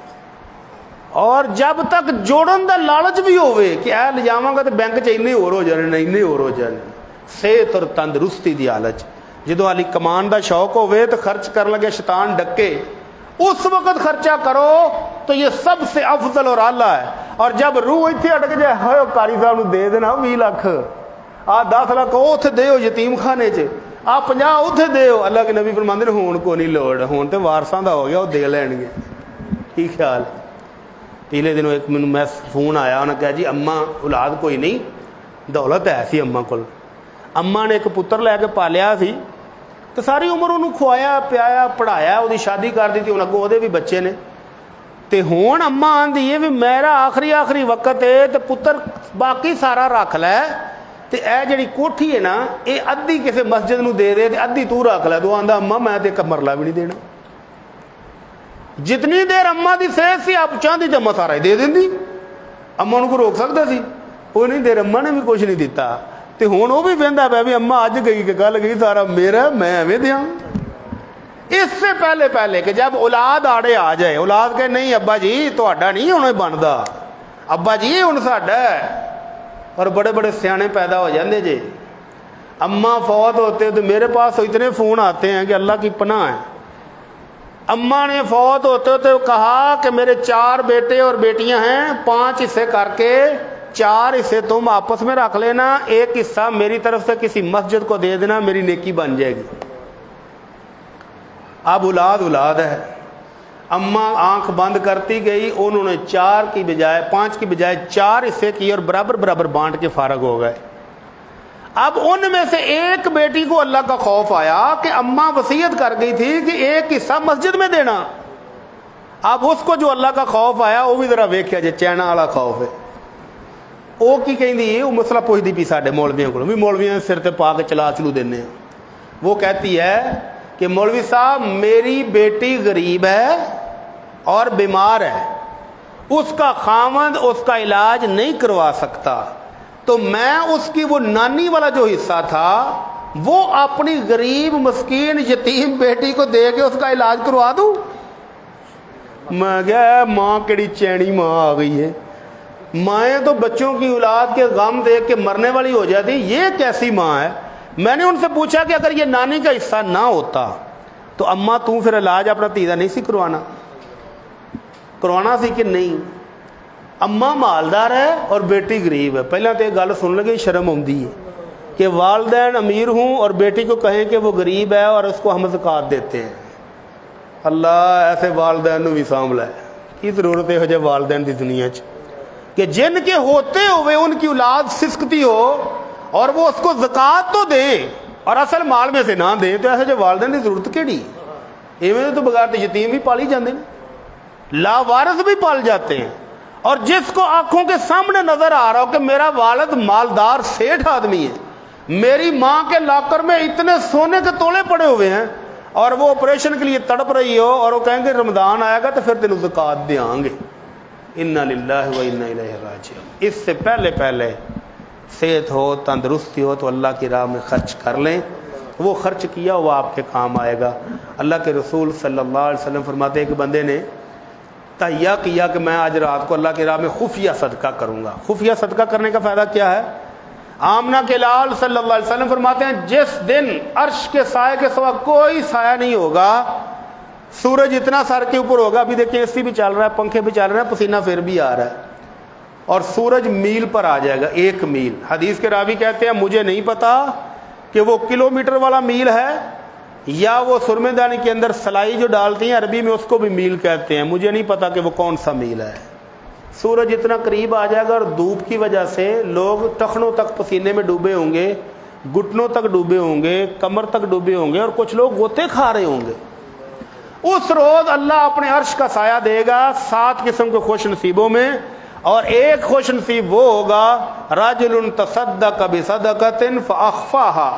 Speaker 1: اور جب تک جوڑن دا لالچ بھی ہوئے کہ اے لے جاواں گا تے بینک چ اینے ہور ہو جانے، اینے ہور ہو جانے، صحت اور تندرستی دی لالچ، جدوں حالی کمان دا شوق ہوئے تو خرچ کر لگے شیطان ڈکے، اس وقت خرچہ کرو تو یہ سب سے افضل اور اعلیٰ ہے۔ اور جب روح اتنے اٹک جائے ہائے قاری صاحب نو دے دینا 20 لاکھ، آ 10 لاکھ اوتھے دیو یتیم خانے چ، آ 50 اوتھے دیو، اللہ کے نبی فرماندے نے ہون کو نہیں لوڑ، ہون تے وارثاں دا ہو گیا وہ دے لین گے۔ کی خیال؟ پچھلے دنوں ایک مینوں میں فون آیا، انہاں کہا جی اماں اولاد کوئی نہیں، دولت ہے سی اماں کول، اماں نے ایک پتر لے کے پالیا سی تو ساری عمر انہوں کھوایا پیایا پڑھایا، وہ شادی کر دی تھی، انہوں اگوں وہ بھی بچے نے، تے ہون اماں آندی ہے بھی میرا آخری وقت ہے تے پتر باقی سارا رکھ لے، تے اے جڑی کوٹھی ہے نا اے ادھی کسے مسجد نو دے دے تے ادھی تو رکھ لے۔ تو آندا اماں میں تے ایک مرلہ بھی نہیں دینا۔ جتنی دیر اماں دی صحت سی آپ چاہتی تے اماں سارا ہی دے دیندی، اماں نو کو روک سکتا سی؟ وہ نہیں دیر اماں نے بھی کچھ نہیں دیتا، تے ہون وہ بھی ویندا پیا بھی اماں اج گئی کہ کل گئی، سارا میرا، میں ایویں دیاں۔ اس سے پہلے کہ جب اولاد آڑے آ جائے، اولاد کہ نہیں ابا جی تہاڈا نہیں ہن بندا، ابا جی ہن ساڈا ہے، اور بڑے بڑے سیانے پیدا ہو جاندے جے۔ اماں فوت ہوتے تو میرے پاس اتنے فون آتے ہیں کہ اللہ کی پناہ ہے۔ اماں نے فوت ہوتے تو کہا کہ میرے 4 بیٹے اور بیٹیاں ہیں، 5 حصے کر کے 4 حصے تم آپس میں رکھ لینا، ایک حصہ میری طرف سے کسی مسجد کو دے دینا، میری نیکی بن جائے گی۔ اب اولاد ہے، اماں آنکھ بند کرتی گئی، انہوں نے 4 کی بجائے 5 کی بجائے 4 حصے کی اور برابر بانٹ کے فارغ ہو گئے۔ اب ان میں سے ایک بیٹی کو اللہ کا خوف آیا کہ اماں وصیت کر گئی تھی کہ ایک حصہ مسجد میں دینا، اب اس کو جو اللہ کا خوف آیا وہ بھی ذرا ویکھیا جے چینا والا خوف ہے۔ وہ کی کہندی وہ مسئلہ پوچھتی پی ساڈے مولویاں کو بھی، مولویاں سر تے پا کے چلا چلو دینے ہیں۔ وہ کہتی ہے کہ مولوی صاحب میری بیٹی غریب ہے اور بیمار ہے، اس کا خاوند اس کا علاج نہیں کروا سکتا، تو میں اس کی وہ نانی والا جو حصہ تھا وہ اپنی غریب مسکین یتیم بیٹی کو دے کے اس کا علاج کروا دوں۔ میں کہا ماں کیڑی چینی ماں آ گئی ہے، مائیں تو بچوں کی اولاد کے غم دیکھ کے مرنے والی ہو جاتی، یہ کیسی ماں ہے؟ میں نے ان سے پوچھا کہ اگر یہ نانی کا حصہ نہ ہوتا تو اماں تو پھر علاج اپنا تیزا نہیں سی کروانا سی کہ نہیں؟ اماں مالدار ہے اور بیٹی غریب ہے۔ پہلے تو یہ گل سن لگے شرم آتی ہے کہ والدین امیر ہوں اور بیٹی کو کہیں کہ وہ غریب ہے اور اس کو ہم زکوٰۃ دیتے ہیں۔ اللہ ایسے والدین بھی سانبھلا ہے، کی ضرورت ہے جو والدین کی دنیا کہ جن کے ہوتے ہوئے ان کی اولاد سسکتی ہو اور وہ اس کو زکوٰۃ تو دیں اور اصل مال میں سے نہ دیں، تو ایسے جو والدین کی ضرورت کیڑی؟ ایویں تو بغیر یتیم بھی پالی جاندے ہیں، لاوارث بھی پال جاتے ہیں۔ اور جس کو آنکھوں کے سامنے نظر آ رہا ہو کہ میرا والد مالدار سیٹھ آدمی ہے، میری ماں کے لاکر میں اتنے سونے کے تولے پڑے ہوئے ہیں، اور وہ آپریشن کے لیے تڑپ رہی ہو اور وہ کہیں گے رمضان آئے گا تو پھر تینوں زکوٰۃ دیں گے، انا للہ و انا الیہ راجعون۔ اس سے پہلے صحت ہو، تندرستی ہو تو اللہ کی راہ میں خرچ کر لیں، وہ خرچ کیا وہ آپ کے کام آئے گا۔ اللہ کے رسول صلی اللہ علیہ وسلم فرماتے ہیں کہ بندے نے تہیہ کیا کہ میں آج رات کو اللہ کی راہ میں خفیہ صدقہ کروں گا۔ خفیہ صدقہ کرنے کا فائدہ کیا ہے؟ آمنہ کے لال صلی اللہ علیہ وسلم فرماتے ہیں جس دن عرش کے سائے کے سوا کوئی سایہ نہیں ہوگا، سورج اتنا سر کے اوپر ہوگا، ابھی دیکھیں اے سی بھی چل رہا ہے، پنکھے بھی چل رہے ہیں، پسینہ پھر بھی آ رہا ہے، اور سورج میل پر آ جائے گا، 1 میل۔ حدیث کے راوی کہتے ہیں مجھے نہیں پتا کہ وہ کلومیٹر والا میل ہے یا وہ سرمے دانی کے اندر سلائی جو ڈالتی ہیں عربی میں اس کو بھی میل کہتے ہیں، مجھے نہیں پتا کہ وہ کون سا میل ہے۔ سورج اتنا قریب آ جائے گا اور دھوپ کی وجہ سے لوگ ٹخنوں تک پسینے میں ڈوبے ہوں گے، گھٹنوں تک ڈوبے ہوں گے، کمر تک ڈوبے ہوں گے، اور کچھ لوگ غوطے کھا رہے ہوں گے۔ اس روز اللہ اپنے عرش کا سایہ دے گا 7 قسم کے خوش نصیبوں میں، اور ایک خوش نصیب وہ ہوگا رجل تصدق بصدقۃ فاخفاها،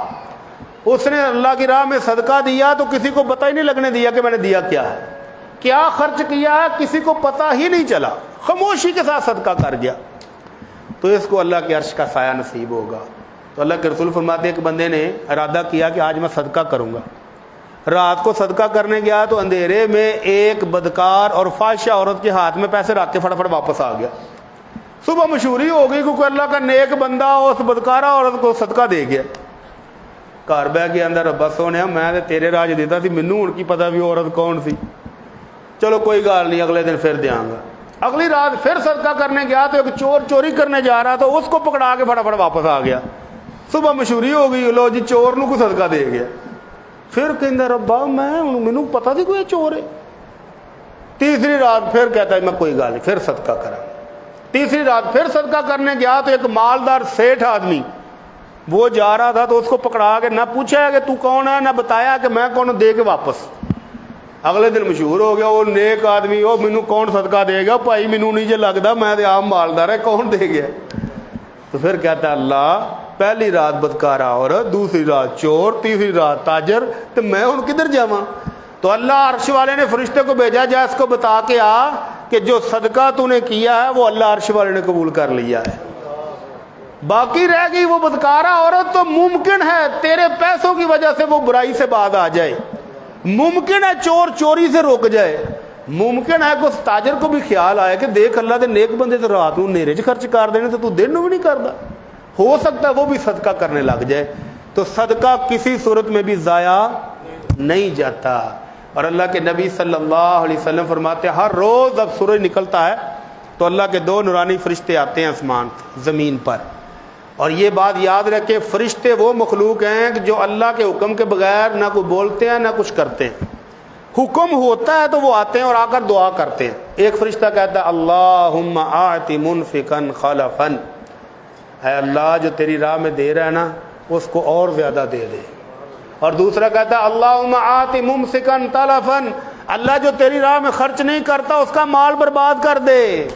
Speaker 1: اس نے اللہ کی راہ میں صدقہ دیا تو کسی کو پتہ ہی نہیں لگنے دیا کہ میں نے دیا کیا ہے، کیا خرچ کیا ہے کسی کو پتہ ہی نہیں چلا، خاموشی کے ساتھ صدقہ کر گیا، تو اس کو اللہ کے عرش کا سایہ نصیب ہوگا۔ تو اللہ کے رسول فرماتے ہیں کہ بندے نے ارادہ کیا کہ آج میں صدقہ کروں گا، رات کو صدقہ کرنے گیا تو اندھیرے میں ایک بدکار اور فاحشہ عورت کے ہاتھ میں پیسے رکھ کے فٹافٹ واپس آ گیا۔ صبح مشہوری ہو گئی کیونکہ اللہ کا نیک بندہ اس بدکارہ عورت کو صدقہ دے گیا۔ گھر بہ کے اندر ربا سونے میں تیرے راج دیتا سی، مینوں ہن کی پتا بھی عورت کون سی، چلو کوئی گل نہیں اگلے دن پھر دیاں گا۔ اگلی رات پھر صدقہ کرنے گیا تو ایک چور چوری کرنے جا رہا تو اس کو پکڑا کے فٹافٹ واپس آ گیا۔ صبح مشہوری ہو گئی، لو جی چور نو کوئی صدقہ دے گیا۔ پھر کہندا ربا مینوں پتا سی کوئی چور ہے۔ تیسری رات پھر کہتا ہے میں کوئی گل نہیں پھر صدقہ کرا۔ تیسری رات پھر صدقہ کرنے گیا تو ایک مالدار سیٹھ آدمی وہ جا رہا تھا تو اس کو پکڑا کے نہ پوچھا کہ تو کون ہے، نہ بتایا کہ میں کون، دے کے واپس۔ اگلے دن مشہور ہو گیا وہ نیک آدمی، وہ مینوں کون صدقہ دے گا بھائی، مینوں نہیں جے لگتا میں تے عام مالدار ہے، کون دے گیا؟ تو پھر کہتا اللہ پہلی رات بدکارا عورت، دوسری رات چور، تیسری رات تاجر، تو میں ہن کدھر جاواں؟ تو اللہ عرش والے نے فرشتے کو بھیجا جا اس کو بتا کے آ کہ جو صدقہ تو نے کیا ہے وہ اللہ عرش والے نے قبول کر لیا ہے، باقی رہ گئی وہ بدکارا عورت تو ممکن ہے تیرے پیسوں کی وجہ سے وہ برائی سے باز آ جائے، ممکن ہے چور چوری سے روک جائے، ممکن ہے کہ اس تاجر کو بھی خیال آئے کہ دیکھ اللہ دے نیک بندے تو رات کو نیرے چ خرچ کر دینے تو دن بھی نہیں کرتا، ہو سکتا ہے وہ بھی صدقہ کرنے لگ جائے۔ تو صدقہ کسی صورت میں بھی ضائع نہیں جاتا۔ اور اللہ کے نبی صلی اللہ علیہ وسلم فرماتے ہیں ہر روز جب سورج نکلتا ہے تو اللہ کے 2 نورانی فرشتے آتے ہیں آسمان زمین پر، اور یہ بات یاد رکھیں فرشتے وہ مخلوق ہیں کہ جو اللہ کے حکم کے بغیر نہ کوئی بولتے ہیں نہ کچھ کرتے ہیں، حکم ہوتا ہے تو وہ آتے ہیں اور آ کر دعا کرتے ہیں۔ ایک فرشتہ کہتا ہے اللہم آت منفقا خلفا، اے اللہ جو تیری راہ میں دے رہا ہے نا اس کو اور زیادہ دے دے، اور دوسرا کہتا ہے اللہم آت ممسکا تلفا، اللہ جو تیری راہ میں خرچ نہیں کرتا اس کا مال برباد کر دے۔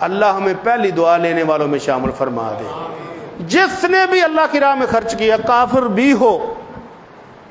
Speaker 1: اللہ ہمیں پہلی دعا لینے والوں میں شامل فرما دے۔ جس نے بھی اللہ کی راہ میں خرچ کیا، کافر بھی ہو،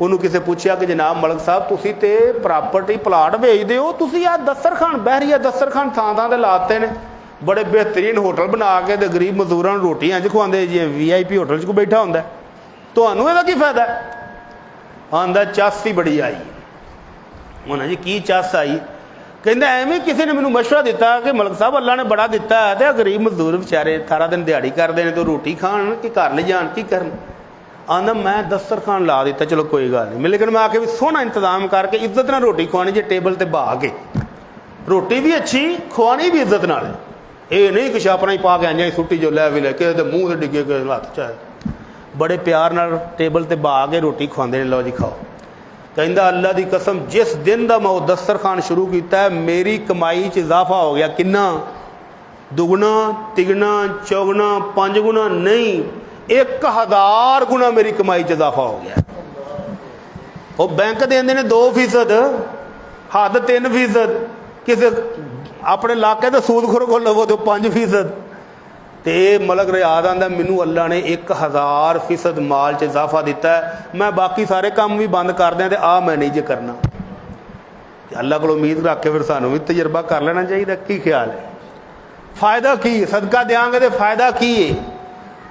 Speaker 1: ਉਹਨੂੰ ਕਿਸੇ ਪੁੱਛਿਆ ਕਿ ਜਨਾਬ ਮਲਕ ਸਾਹਿਬ ਤੁਸੀਂ ਤੇ ਪ੍ਰਾਪਰਟੀ ਪਲਾਟ ਵੇਚਦੇ ਹੋ, ਤੁਸੀਂ ਆ ਦਸਤਰਖਾਨ ਬਹਿਰੀਆ ਦਸਤਰਖਾਨ ਥਾਂ ਥਾਂ ਤੇ ਲਾਤੇ ਨੇ, ਬੜੇ ਬਿਹਤਰੀਨ ਹੋਟਲ ਬਣਾ ਕੇ ਤੇ ਗਰੀਬ ਮਜ਼ਦੂਰਾਂ ਨੂੰ ਰੋਟੀਆਂ 'ਚ ਖਵਾਉਂਦੇ, ਜਿਵੇਂ VIP ਹੋਟਲ 'ਚ ਕੋਈ ਬੈਠਾ ਹੁੰਦਾ, ਤੁਹਾਨੂੰ ਇਹਦਾ ਕੀ ਫਾਇਦਾ? ਆਂਦਾ ਚੱਸ ਹੀ ਬੜੀ ਆਈ। ਉਹਨਾਂ ਜੀ ਕੀ ਚੱਸ ਆਈ? ਕਹਿੰਦਾ ਐਵੇਂ ਕਿਸੇ ਨੇ ਮੈਨੂੰ ਮਸ਼ਵਰਾ ਦਿੱਤਾ ਕਿ ਮਲਕ ਸਾਹਿਬ ਅੱਲਾ ਨੇ ਬੜਾ ਦਿੱਤਾ ਹੈ ਤੇ ਗਰੀਬ ਮਜ਼ਦੂਰ ਵਿਚਾਰੇ ਸਾਰਾ ਦਿਨ ਦਿਹਾੜੀ ਕਰਦੇ ਨੇ ਤੇ ਰੋਟੀ ਖਾਣ ਕਿ ਘਰ ਲੈ ਜਾਣ ਕੀ ਕਰਨ? ਆਂਦਾ ਮੈਂ ਦਸਤਰਖਾਨ ਲਾ ਦਿੱਤਾ, ਚਲੋ ਕੋਈ ਗੱਲ ਨਹੀਂ, ਲੇਕਿਨ ਮੈਂ ਆ ਕੇ ਵੀ ਸੋਹਣਾ ਇੰਤਜ਼ਾਮ ਕਰਕੇ ਇੱਜ਼ਤ ਨਾਲ ਰੋਟੀ ਖਵਾਉਣੀ ਜੇ, ਟੇਬਲ ਤੇ ਬਹਾ ਕੇ ਰੋਟੀ ਵੀ ਅੱਛੀ ਖਵਾਉਣੀ ਵੀ ਇੱਜ਼ਤ ਨਾਲ। ਇਹ ਨਹੀਂ ਕਿ ਛਾਪਣਾ ਹੀ ਪਾ ਕੇ ਆਈਆਂ ਸੁੱਟੀ ਜੋ ਲੈ ਵੀ ਲੈ ਕਿਸੇ ਦੇ ਮੂੰਹ ਤੇ ਡਿੱਗੇ ਕਿਸੇ ਹੱਥ 'ਚ, ਬੜੇ ਪਿਆਰ ਨਾਲ ਟੇਬਲ ਤੇ ਬਹਾ ਕੇ ਰੋਟੀ ਖਵਾਉਂਦੇ ਨੇ, ਲਓ ਜੀ ਖਾਓ। ਕਹਿੰਦਾ ਅੱਲਾ ਦੀ ਕਸਮ ਜਿਸ ਦਿਨ ਦਾ ਮੈਂ ਉਹ ਦਸਤਰਖਾਨ ਸ਼ੁਰੂ ਕੀਤਾ ਮੇਰੀ ਕਮਾਈ 'ਚ ਇਜ਼ਾਫਾ ਹੋ ਗਿਆ। ਕਿੰਨਾ? ਦੁਗਣਾ ਤਿਗਣਾ ਚੌਗਣਾ 5 ਗੁਣਾ ਨਹੀਂ, 1000 ਗੁਣਾ ਮੇਰੀ ਕਮਾਈ 'ਚ ਇਜ਼ਾਫਾ ਹੋ ਗਿਆ। ਉਹ ਬੈਂਕ ਦੇਂਦੇ ਨੇ 2%, ਹੱਦ 3%, ਕਿਸੇ ਆਪਣੇ ਇਲਾਕੇ ਦੇ ਸੂਦਖੋਰ ਕੋਲ ਲਵੋ ਤੇ 5%। ਤੇ ਮਲਕ ਰਿਆਦ ਆਂਦਾ ਮੈਨੂੰ ਅੱਲਾ ਨੇ 1000% ਮਾਲ 'ਚ ਇਜ਼ਾਫਾ ਦਿੱਤਾ, ਮੈਂ ਬਾਕੀ ਸਾਰੇ ਕੰਮ ਵੀ ਬੰਦ ਕਰ ਦਿਆਂ ਤੇ ਆਹ ਮੈਂ ਨਹੀਂ ਜੇ ਕਰਨਾ। ਤੇ ਅੱਲਾ ਕੋਲ ਉਮੀਦ ਰੱਖ ਕੇ ਫਿਰ ਸਾਨੂੰ ਵੀ ਤਜਰਬਾ ਕਰ ਲੈਣਾ ਚਾਹੀਦਾ। ਕੀ ਖਿਆਲ ਹੈ? ਫਾਇਦਾ ਕੀ? ਸਦਕਾ ਦਿਆਂਗੇ ਤੇ ਫਾਇਦਾ ਕੀ ਹੈ?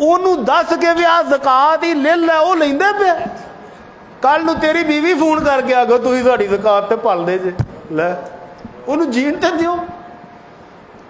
Speaker 1: ਉਹਨੂੰ ਦੱਸ ਕੇ ਵੀ ਆ ਜ਼ਕਾਤ ਹੀ ਲੈ ਲੈ, ਉਹ ਲੈਂਦਾ ਪਿਆ। ਕੱਲ ਨੂੰ ਤੇਰੀ ਬੀਵੀ ਫੋਨ ਕਰਕੇ ਆ ਗੋ ਤੁਸੀਂ ਸਾਡੀ ਜ਼ਕਾਤ ਤੇ ਪਲਦੇ ਜੇ, ਲੈ ਉਹਨੂੰ ਜੀਣ ਤੇ ਦਿਓ।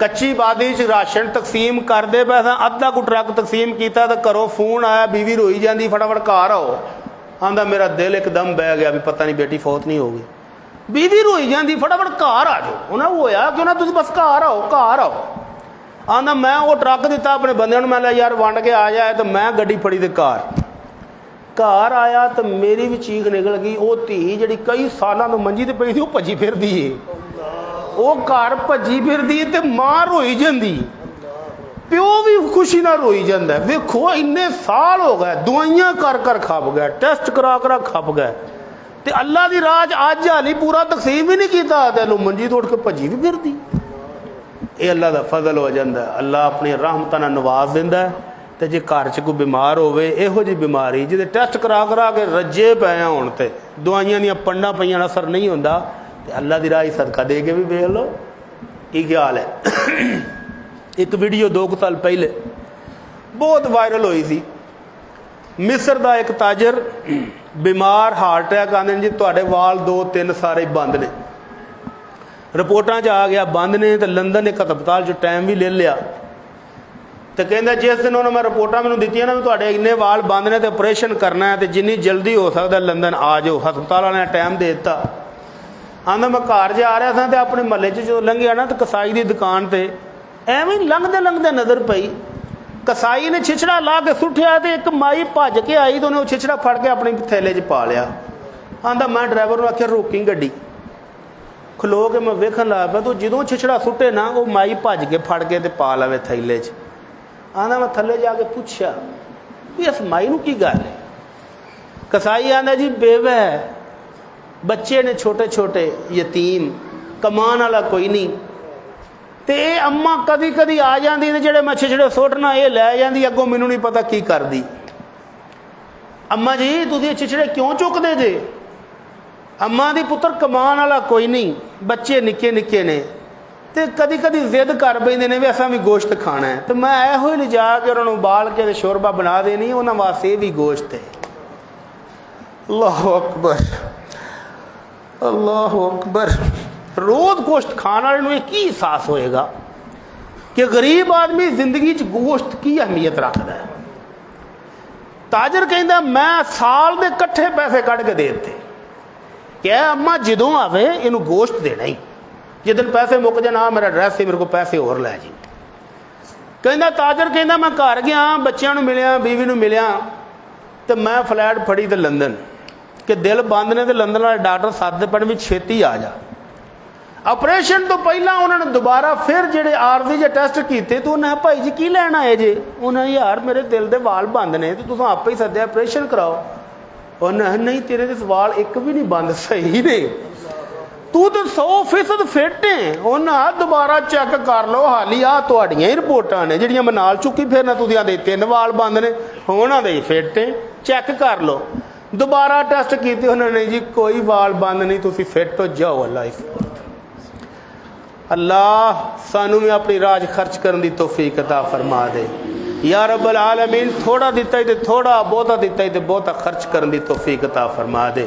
Speaker 1: ਕੱਚੀ ਬਾਦੀ 'ਚ ਰਾਸ਼ਨ ਤਕਸੀਮ ਕਰਦੇ ਪਏ ਸਾਂ, ਅੱਧਾ ਕੁ ਟਰੱਕ ਤਕਸੀਮ ਕੀਤਾ ਤਾਂ ਘਰੋਂ ਫੋਨ ਆਇਆ, ਬੀਵੀ ਰੋਈ ਜਾਂਦੀ, ਫਟਾਫਟ ਘਰ ਆਓ। ਆਂਦਾ ਮੇਰਾ ਦਿਲ ਇੱਕਦਮ ਬਹਿ ਗਿਆ ਵੀ ਪਤਾ ਨਹੀਂ ਬੇਟੀ ਫੌਤ ਨਹੀਂ ਹੋ ਗਈ। ਬੀਵੀ ਰੋਈ ਜਾਂਦੀ, ਫਟਾਫਟ ਘਰ ਆ ਜਾਓ। ਉਹਨਾਂ ਹੋਇਆ ਕਿਉਂ ਨਾ, ਤੁਸੀਂ ਬਸ ਘਰ ਆਓ, ਘਰ ਆਓ। ਆਂਦਾ ਮੈਂ ਉਹ ਟਰੱਕ ਦਿੱਤਾ ਆਪਣੇ ਬੰਦਿਆਂ ਨੂੰ, ਮੈਂ ਲਿਆ ਯਾਰ ਵੰਡ ਕੇ ਆ ਜਾਏ, ਤਾਂ ਮੈਂ ਗੱਡੀ ਫੜੀ ਤੇ ਘਰ ਆਇਆ ਤਾਂ ਮੇਰੀ ਵੀ ਚੀਖ ਨਿਕਲ ਗਈ। ਉਹ ਧੀ ਜਿਹੜੀ ਕਈ ਸਾਲਾਂ ਤੋਂ ਮੰਜੀ ਤੇ ਪਈ ਸੀ, ਉਹ ਭੱਜੀ ਫਿਰਦੀ ਏ, ਉਹ ਘਰ ਭੱਜੀ ਫਿਰਦੀ ਏ, ਤੇ ਮਾਂ ਰੋਈ ਜਾਂਦੀ, ਪਿਓ ਵੀ ਖੁਸ਼ੀ ਨਾਲ ਰੋਈ ਜਾਂਦਾ। ਵੇਖੋ ਇੰਨੇ ਸਾਲ ਹੋ ਗਏ, ਦਵਾਈਆਂ ਕਰ ਕਰ ਖੱਪ ਗਏ, ਟੈਸਟ ਕਰਾ ਕਰਾ ਖੱਪ ਗਏ, ਤੇ ਅੱਲਾ ਦੀ ਰਾਜ ਅੱਜ ਹਾਲੀ ਪੂਰਾ ਤਕਸੀਮ ਹੀ ਨਹੀਂ ਕੀਤਾ, ਤੇ ਲੋ ਮੰਜੀ ਤੋਂ ਉੱਠ ਕੇ ਭੱਜੀ ਵੀ ਫਿਰਦੀ। ਇਹ ਅੱਲਾ ਦਾ ਫਜ਼ਲ ਹੋ ਜਾਂਦਾ। ਅੱਲਾ ਆਪਣੀ ਰਹਿਮਤਾਂ ਨਾਲ ਨਵਾਜ਼ ਦਿੰਦਾ। ਤੇ ਜੇ ਘਰ 'ਚ ਕੋਈ ਬਿਮਾਰ ਹੋਵੇ, ਇਹੋ ਜਿਹੀ ਬਿਮਾਰੀ ਜਿਹਦੇ ਟੈਸਟ ਕਰਾ ਕਰਾ ਕੇ ਰੱਜੇ ਪਏ ਹੋਣ, ਤੇ ਦਵਾਈਆਂ ਦੀਆਂ ਪੰਡਾਂ ਪਈਆਂ ਨਾਲ ਅਸਰ ਨਹੀਂ ਹੁੰਦਾ, ਤੇ ਅੱਲਾ ਦੀ ਰਾਹ ਸਦਕਾ ਦੇ ਕੇ ਵੀ ਵੇਖ ਲਓ ਕੀ ਖਿਆਲ ਹੈ। ਇੱਕ ਵੀਡੀਓ 2 ਸਾਲ ਪਹਿਲੇ ਬਹੁਤ ਵਾਇਰਲ ਹੋਈ ਸੀ। ਮਿਸਰ ਦਾ ਇੱਕ ਤਾਜਰ ਬਿਮਾਰ, ਹਾਰਟ ਅਟੈਕ ਆਉਂਦੇ ਨੇ ਜੀ, ਤੁਹਾਡੇ ਵਾਲ 2-3 ਸਾਰੇ ਬੰਦ ਨੇ, ਰਿਪੋਰਟਾਂ 'ਚ ਆ ਗਿਆ ਬੰਦ ਨੇ। ਤੇ ਲੰਦਨ ਇੱਕ ਹਸਪਤਾਲ 'ਚ ਟਾਈਮ ਵੀ ਲੈ ਲਿਆ, ਤੇ ਕਹਿੰਦਾ ਜਿਸ ਦਿਨ ਉਹਨਾਂ ਮੈਂ ਰਿਪੋਰਟਾਂ ਮੈਨੂੰ ਦਿੱਤੀਆਂ ਨਾ ਵੀ ਤੁਹਾਡੇ ਇੰਨੇ ਵਾਲ ਬੰਦ ਨੇ ਤੇ ਆਪਰੇਸ਼ਨ ਕਰਨਾ ਹੈ, ਤੇ ਜਿੰਨੀ ਜਲਦੀ ਹੋ ਸਕਦਾ ਲੰਦਨ ਆ ਜਾਓ। ਹਸਪਤਾਲ ਵਾਲਿਆਂ ਨੇ ਟਾਈਮ ਦੇ ਦਿੱਤਾ। ਆਂਦਾ ਮੈਂ ਘਰ ਜਾ ਰਿਹਾ ਸਾਂ, ਤੇ ਆਪਣੇ ਮਹੱਲੇ 'ਚ ਜੋ ਲੰਘਿਆ ਨਾ, ਤੇ ਕਸਾਈ ਦੀ ਦੁਕਾਨ ਤੇ ਐਵੇਂ ਲੰਘਦੇ ਲੰਘਦੇ ਨਜ਼ਰ ਪਈ, ਕਸਾਈ ਨੇ ਛਿਛੜਾ ਲਾ ਕੇ ਸੁੱਟਿਆ, ਤੇ ਇੱਕ ਮਾਈ ਭੱਜ ਕੇ ਆਈ, ਤੇ ਉਹਨੇ ਉਹ ਛਿਛੜਾ ਫੜ ਕੇ ਆਪਣੇ ਥੈਲੇ 'ਚ ਪਾ ਲਿਆ। ਆਂਦਾ ਮੈਂ ਡਰਾਈਵਰ ਨੂੰ ਆਖਿਆ ਰੋਕੀ ਗੱਡੀ, ਖਲੋ ਕੇ ਮੈਂ ਵੇਖਣ ਲੱਗ ਪਿਆ, ਤੂੰ ਜਦੋਂ ਛਿਛੜਾ ਸੁੱਟੇ ਨਾ, ਉਹ ਮਾਈ ਭੱਜ ਕੇ ਫੜ ਕੇ ਤੇ ਪਾ ਲਵੇ ਥੈਲੇ 'ਚ। ਆਂਦਾ ਮੈਂ ਥੱਲੇ ਜਾ ਕੇ ਪੁੱਛਿਆ ਵੀ ਇਸ ਮਾਈ ਨੂੰ ਕੀ ਗੱਲ ਹੈ। ਕਸਾਈ ਆਂਦਾ ਜੀ ਬੇਵਾ ਹੈ, ਬੱਚੇ ਨੇ ਛੋਟੇ ਛੋਟੇ ਯਤੀਮ, ਕਮਾਉਣ ਵਾਲਾ ਕੋਈ ਨਹੀਂ, ਤੇ ਇਹ ਅੰਮਾ ਕਦੀ ਕਦੀ ਆ ਜਾਂਦੀ, ਤੇ ਜਿਹੜੇ ਮੈਂ ਛਿਛੜੇ ਸੁੱਟਣਾ ਇਹ ਲੈ ਜਾਂਦੀ, ਅੱਗੋਂ ਮੈਨੂੰ ਨਹੀਂ ਪਤਾ ਕੀ ਕਰਦੀ। ਅੰਮਾ ਜੀ ਤੁਸੀਂ ਇਹ ਛਿਛੜੇ ਕਿਉਂ ਚੁੱਕਦੇ ਜੇ? ਅੰਮਾ ਦੀ ਪੁੱਤਰ ਕਮਾਉਣ ਵਾਲਾ ਕੋਈ ਨਹੀਂ, ਬੱਚੇ ਨਿੱਕੇ ਨਿੱਕੇ ਨੇ, ਤੇ ਕਦੀ ਕਦੀ ਜ਼ਿੱਦ ਕਰ ਬੈਂਦੇ ਨੇ ਵੀ ਅਸਾਂ ਵੀ ਗੋਸ਼ਤ ਖਾਣਾ ਹੈ, ਤੇ ਮੈਂ ਇਹੋ ਹੀ ਲਿਜਾ ਕੇ ਉਹਨਾਂ ਨੂੰ ਉਬਾਲ ਕੇ ਤੇ ਸ਼ੋਰਬਾ ਬਣਾ ਦੇਣੀ, ਉਹਨਾਂ ਵਾਸਤੇ ਇਹ ਵੀ ਗੋਸ਼ਤ ਹੈ। ਅੱਲਾਹੁ ਅਕਬਰ, ਅੱਲਾਹੁ ਅਕਬਰ। ਰੋਜ਼ ਗੋਸ਼ਤ ਖਾਣ ਵਾਲੇ ਨੂੰ ਇਹ ਕੀ ਅਹਿਸਾਸ ਹੋਏਗਾ ਕਿ ਗਰੀਬ ਆਦਮੀ ਜ਼ਿੰਦਗੀ 'ਚ ਗੋਸ਼ਤ ਕੀ ਅਹਿਮੀਅਤ ਰੱਖਦਾ ਹੈ। ਤਾਜਰ ਕਹਿੰਦਾ ਮੈਂ ਸਾਲ ਦੇ ਇਕੱਠੇ ਪੈਸੇ ਕੱਢ ਕੇ ਦੇ ਦਿੱਤੇ, ਕਿ ਅੰਮਾ ਜਦੋਂ ਆਵੇ ਇਹਨੂੰ ਗੋਸ਼ਤ ਦੇਣਾ ਹੀ, ਜਿੱਦਣ ਪੈਸੇ ਮੁੱਕ ਜਾਣ, ਆ ਮੇਰਾ ਐਡਰੈਸ ਸੀ, ਮੇਰੇ ਕੋਲ ਪੈਸੇ ਹੋਰ ਲੈ ਜੀ। ਕਹਿੰਦਾ ਤਾਜਰ ਕਹਿੰਦਾ ਮੈਂ ਘਰ ਗਿਆ, ਬੱਚਿਆਂ ਨੂੰ ਮਿਲਿਆ, ਬੀਵੀ ਨੂੰ ਮਿਲਿਆ, ਤੇ ਮੈਂ ਫਲੈਟ ਫੜੀ ਤੇ ਲੰਦਨ, ਕਿ ਦਿਲ ਬੰਦ ਨੇ, ਤੇ ਲੰਦਨ ਵਾਲੇ ਡਾਕਟਰ ਸੱਦ ਪਣ ਵੀ ਛੇਤੀ ਆ ਜਾ। ਆਪਰੇਸ਼ਨ ਤੋਂ ਪਹਿਲਾਂ ਉਹਨਾਂ ਨੇ ਦੁਬਾਰਾ ਫਿਰ ਜਿਹੜੇ ਆਰਜ਼ੀ ਜਿਹੇ ਟੈਸਟ ਕੀਤੇ, ਤੇ ਉਹਨਾਂ ਭਾਈ ਜੀ ਕੀ ਲੈਣ ਆਏ ਜੇ? ਉਹਨਾਂ ਯਾਰ ਮੇਰੇ ਦਿਲ ਦੇ ਵਾਲ ਬੰਦ ਨੇ, ਤੇ ਤੁਸੀਂ ਆਪੇ ਹੀ ਸੱਦਿਆ ਆਪਰੇਸ਼ਨ ਕਰਾਓ। ਉਹਨਾਂ ਨਹੀਂ ਤੇਰੇ ਦੇ ਵਾਲ ਇੱਕ ਵੀ ਨਹੀਂ ਬੰਦ, ਸਹੀ ਨੇ, ਤੂੰ ਤਾਂ 100% ਫਿੱਟ ਹੈ। ਉਹਨਾਂ ਦੁਬਾਰਾ ਚੈੱਕ ਕਰ ਲਓ, ਹਾਲੀ ਆ ਤੁਹਾਡੀਆਂ ਹੀ ਰਿਪੋਰਟਾਂ ਨੇ ਜਿਹੜੀਆਂ ਮੈਂ ਨਾਲ ਚੁੱਕੀ ਫਿਰਨਾ, ਤੁਸੀਂ ਆਦੇ 3 ਵਾਲ ਬੰਦ ਨੇ, ਉਹਨਾਂ ਦੇ ਫਿੱਟ ਹੈ, ਚੈੱਕ ਕਰ ਲਓ। ਦੁਬਾਰਾ ਟੈਸਟ ਕੀਤੇ, ਉਹਨਾਂ ਨੇ ਜੀ ਕੋਈ ਵਾਲ ਬੰਦ ਨਹੀਂ, ਤੁਸੀਂ ਫਿੱਟ ਹੋ ਜਾਓ। ਅੱਲਾਹ ਸਾਨੂੰ ਵੀ ਆਪਣੀ ਰਾਜ ਖਰਚ ਕਰਨ ਦੀ ਤੌਫੀਕ ਅਤਾ ਫਰਮਾ ਦੇ ਯਾ ਰੱਬਲ ਆਲਮੀਨ। ਥੋੜਾ ਦਿੱਤਾ ਹੀ ਤੇ ਥੋੜਾ, ਬਹੁਤਾ ਦਿੱਤਾ ਹੀ ਤੇ ਬਹੁਤਾ ਖਰਚ ਕਰਨ ਦੀ ਤੌਫੀਕ ਅਤਾ ਫਰਮਾ ਦੇ।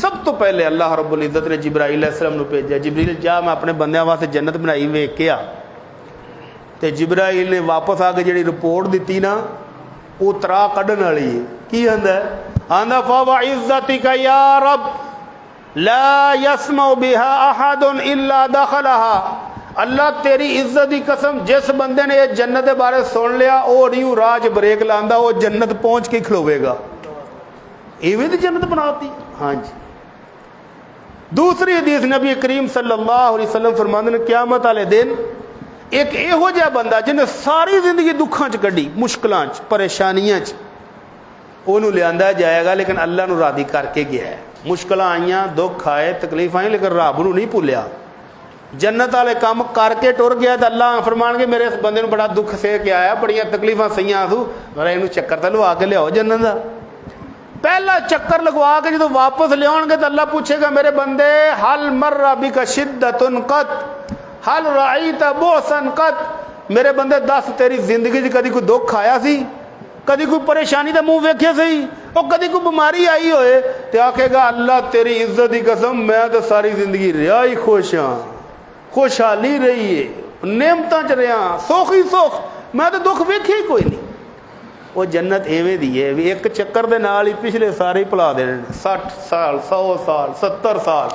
Speaker 1: سب تو پہلے اللہ رب العزت نے جبرائیل علیہ السلام نو بھیجا، جبریل جا میں اپنے بندیاں واسطے جنت بنائی ویکھ کے آ۔ تے جبرائیل نے واپس آ کے جڑی رپورٹ دیتی نا وہ ترا کڈن والی ہے۔ کی آندا ہے؟ آندا فَوَعِزَّتِكَ يَا رَبْ لَا يَسْمَعُ بِهَا أَحَدٌ إِلَّا دَخَلَهَا۔ اللہ تیری عزت دی قسم، جس بندے نے یہ جنت کے بارے سن لیا وہ نہیں راج بریک لاندا، وہ جنت پہنچ کے کھلوے گا۔ ایویں دی جنت بناتی۔ ہاں جی۔ دوسری حدیث نبی کریم صلی اللہ علیہ وسلم فرماندے نے قیامت والے دن ایک یہو جہا بندہ جن ساری زندگی دکھاں چ کڈی، مشکلاں چ، پریشانیاں چ، انہوں لیا جائے گا لیکن اللہ نو راضی کر کے گیا ہے۔ مشکلاں آئیاں، دکھ آئے، تکلیف آئیں، لیکن رب نو نہیں بھولیا۔ جنت والے کام کر کے ٹر گیا تو اللہ فرمان گے میرے اس بندے نو بڑا دکھ سہ کے آیا، بڑیاں تکلیفاں سیاں سو، ذرا اینو چکر تے لوا کے لیاؤ جنت دا۔ پہلا چکر لگوا کے جدو واپس لیا گے تو اللہ پوچھے گا میرے بندے حل مر بک شدۃ قط حل رأیت بؤسا قط، میرے بندے دس تیری زندگی چ کدی کوئی دکھ آیا سی، کدی کوئی پریشانی دا منہ ویکھے سی، اور کدی کوئی بیماری آئی ہوئے تو آکھے گا اللہ تیری عزت دی قسم میں تو ساری زندگی رہا ہی خوش ہاں، خوشحالی رہی ہے، نعمتاں چ رہا، سوکھ ہی سوکھ، میں تو دکھ ویکھے ہی کوئی نہیں۔ وہ جنت ایویں دی ہے بھی ایک چکر دے نال ہی پچھلے سارے پلا دینے، 60 سال 100 سال 70 سال،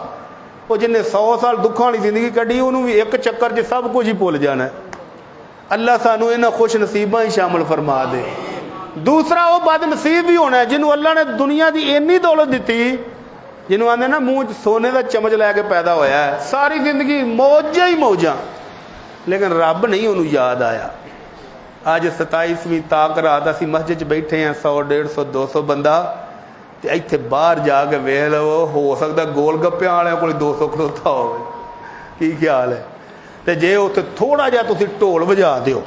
Speaker 1: وہ جن نے 100 سال دکھاں والی زندگی کڈی انہوں بھی ایک چکر چ سب کچھ ہی بھول جانا ہے۔ اللہ سانو انہاں خوش نصیباں ہی شامل فرما دے۔ دوسرا وہ بد نصیب بھی ہونا ہے جنہوں اللہ نے دنیا دی اینی دولت دیتی، جنہوں آندے نا منہ سونے دا چمچ لے کے پیدا ہویا ہے، ساری زندگی موجاں ہی موجاں، لیکن رب نہیں انہوں یاد آیا۔ آج 27ویں تاک رات اسی مسجد چ بیٹھے ہیں، 100 150 200 بندہ، تے ایتھے باہر جا کے ویکھ لو، ہو سکتا گول گپیاں والے کول 200 کھلوتا ہوئے۔ کی خیال ہے؟ تے جے اتنے تھوڑا جہا تسی ڈھول وجا دیو،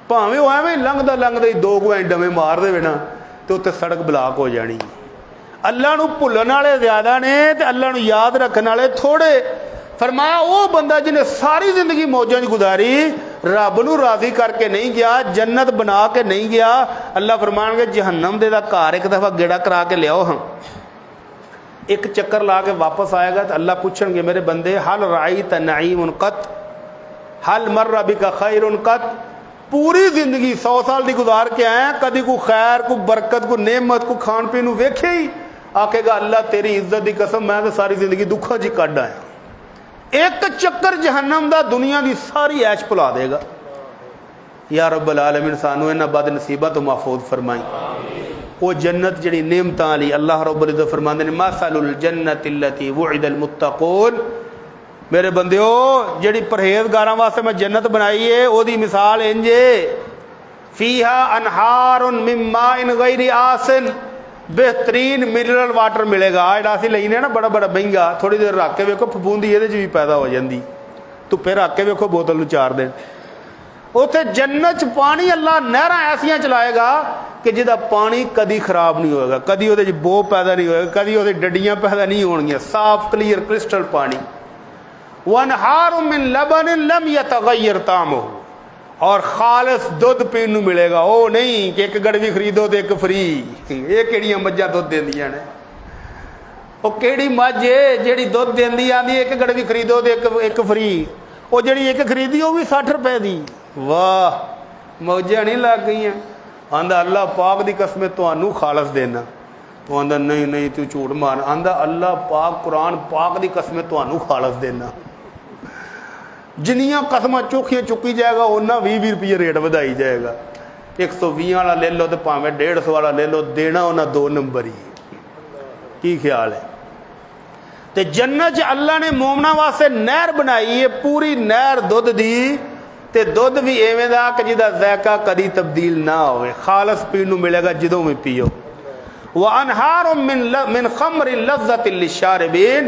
Speaker 1: بھاویں وہ ایویں لنگدا لنگدا ہی 2 ڈویں مار دے نا تے اتنے سڑک بلاک ہو جانی۔ اللہ نو بھولن والے زیادہ نے تے اللہ نو یاد رکھنے والے تھوڑے۔ فرمایا وہ بندہ جنہیں ساری زندگی موجاں گزاری، رب نو راضی کر کے نہیں گیا، جنت بنا کے نہیں گیا، اللہ فرمان گے جہنم دے دا گھر ایک دفعہ گیڑا کرا کے لیاؤ، ہم ایک چکر لا کے واپس آئے گا تو اللہ پوچھیں گے میرے بندے حل رأیت نعیم قط حل مر بک خیر قط، پوری زندگی 100 سال دی گزار کے آئے ہیں، کدی کو خیر کو برکت کو نعمت کو کھان پین نو ویکھے ہی؟ آکھے گا اللہ تیری عزت دی قسم میں تو ساری زندگی دکھاں جی کڈ آیا۔ ایک چکر جہنم دا دنیا دی ساری عیش پلا دے گا۔ یا رب العالمین سانو انہاں بد نصیباں تو محفوظ فرمائی۔ وہ جنت جڑی نعمتاں والی اللہ رب العزت فرماندے نے مثل الجنت التی وعد المتقون، میرے بندیو جڑی پرہیزگاراں واسطے میں جنت بنائی ہے او دی مثال انج ہے، فیہا انہار من ماء غیر آسن، بہترین منرل واٹر ملے گا۔ جڑا اسی لینے نا بڑا بڑا مہنگا، تھوڑی دیر رکھ کے ویکھو پھپوندی یہ بھی پیدا ہو جاندی، تو پھر رکھ کے ویکھو بوتل نو 4 دن۔ اتنے جنت پانی اللہ نہراں ایسیاں چلائے گا کہ جہاں پانی کدی خراب نہیں ہوئے گا، کدی وہ بو پیدا نہیں ہوئے گا، کدی وہ ڈڈیاں پیدا نہیں ہونگیاں، صاف کلیئر کرسٹل پانی۔ وانہار من لبن لم یتغیر طعمہ، اور خالص دودھ پین نو ملے گا، او نہیں کہ ایک گڑوی خریدو تو ایک فری۔ یہ کیڑیاں مجھاں دودھ دیندیاں نے؟ وہ کیڑی مجھ ہے جیڑی دودھ دیندی آندی ایک گڑوی خریدو تو ایک فری؟ وہ جیڑی ایک خریدی وہ بھی 60 روپے دی۔ واہ موجیں نہیں لگ گئی ہیں۔ آندا اللہ پاک دی قسم تانوں خالص دینا، تو آندا نہیں نہیں تو جھوٹ مار، آندا اللہ پاک قرآن پاک دی قسم تانوں خالص دینا۔ جنیاں قسماں چوکھیاں چکی جائے گا انہاں 20 روپے ریٹ ودائی جائے گا، 120 والا لے لو تو پاویں 150 والا لے لو، دینا انہاں 2 نمبر ہی۔ کی خیال ہے؟ تے جنت اللہ نے مومنا واسطے نہر بنائی ہے، پوری نہر دودھ دی، تے دودھ بھی ایویں دا کہ جدا ذائقہ کدی تبدیل نہ ہوئے، خالص پینو ملے گا جدوں میں پیو۔ وانہار من خمر لذت للشاربین،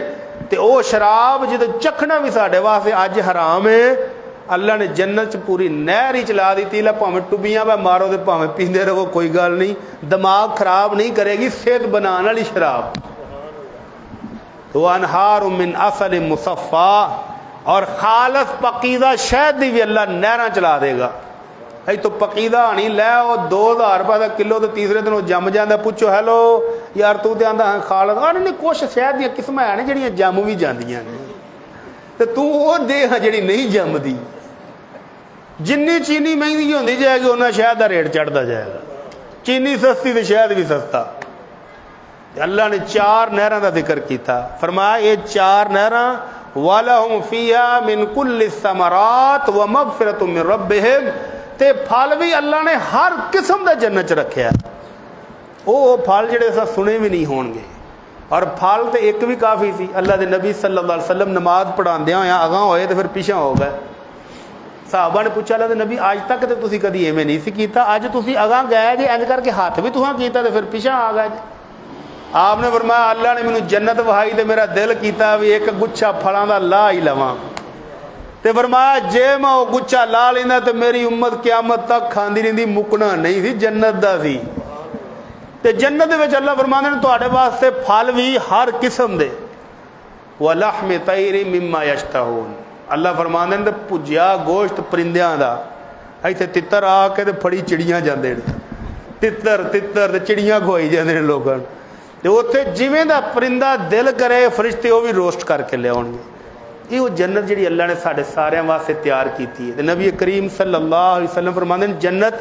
Speaker 1: تے او شراب جدو چکھنا بھی ساڈے واسطے اج حرام ہے، اللہ نے جنت پوری نہر ہی چلا دیتی، لا پاویں ٹبیاں پہ مارو تے پاویں پیندے رہو کوئی گل نہیں، دماغ خراب نہیں کرے گی، صحت بنانے والی شراب۔ وانہار من عسل مصفا، اور خالص پاکیزہ شہد دی بھی اللہ نہراں چلا دے گا۔ ਇੱਥੋਂ ਪੱਕੀ ਦਹਾਣੀ ਲੈ ਉਹ 2000 ਰੁਪਏ ਦਾ ਕਿਲੋ ਤੇ ਤੀਸਰੇ ਦਿਨ ਉਹ ਜੰਮ ਜਾਂਦਾ। ਪੁੱਛੋ ਹੈਲੋ ਯਾਰ ਤੂੰ ਤੇ ਆਂਦਾ ਹਾਂ ਖਾ ਲਾ, ਨਹੀਂ ਕੁਛ ਸ਼ਹਿਦ ਦੀਆਂ ਕਿਸਮਾਂ ਹੈ ਨੇ ਜਿਹੜੀਆਂ ਜੰਮ ਵੀ ਜਾਂਦੀਆਂ ਨੇ, ਤੇ ਤੂੰ ਉਹ ਦੇ ਹਾਂ ਜਿਹੜੀ ਨਹੀਂ ਜੰਮਦੀ। ਜਿੰਨੀ ਚੀਨੀ ਮਹਿੰਗੀ ਹੁੰਦੀ ਜਾਏਗੀ ਉਹਨਾਂ ਸ਼ਹਿਦ ਦਾ ਰੇਟ ਚੜ੍ਹਦਾ ਜਾਏਗਾ। ਚੀਨੀ ਸਸਤੀ ਤੇ ਸ਼ਹਿਦ ਵੀ ਸਸਤਾ। اللہ نے 4 نہراں دا ذکر کیتا، فرمایا یہ 4 نہراں وَلَهُمْ فِيهَا مِنْ كُلِّ الثَّمَرَاتِ وَمَغْفِرَةٌ مِّن رَبِّهِمْ، تے پھل بھی اللہ نے ہر قسم دا جنت چ رکھیا۔ وہ پھل جڑے اساں سنے بھی نہیں ہون گے، اور پھل تے ایک بھی کافی سی۔ اللہ دے نبی صلی اللہ علیہ وسلم نماز پڑھاندیاں ہویاں اگاں ہوئے تے پھر پیچھے ہو گئے۔ صحابہ نے پوچھا اللہ دے نبی اج تک تے تسی کدی ایویں نہیں سی کیتا، اج تسی اگاں گئے جے انج کر کے ہاتھ بھی تساں کیتا تے پھر پیچھے آ گئے۔ آپ نے فرمایا اللہ نے مینوں جنت وہائی تے میرا دل کیتا بھی ایک گچھا پھلاں دا لا ہی لواں، تے فرمایا جے میں وہ گچھا لا لیندا تے میری امت قیامت تک کھاندی رہندی، مکنا نہیں سی، جنت دا سی۔ تے جنت دے وچ اللہ فرماندے نے تواڈے واسطے پھل بھی ہر قسم دے، وَلَحْمِ طَيْرٍ مِّمَّا يَشْتَهُونَ، اللہ فرماندے نے بھجیا گوشت پرندیاں دا۔ ایتھے تتر آ کے تے پھڑی چڑیاں جاندے نے، تتر تے چڑیاں کھوائی جاندے نے لوکاں نوں، تے اوتھے جویں دا پرندہ دل کرے فرشتے وہ بھی روسٹ کر کے لے آؤ گے۔ یہ وہ جنت جڑی اللہ نے سارے سارے واسطے تیار کیتی ہے۔ تے نبی کریم صلی اللہ علیہ وسلم فرماندے ہیں جنت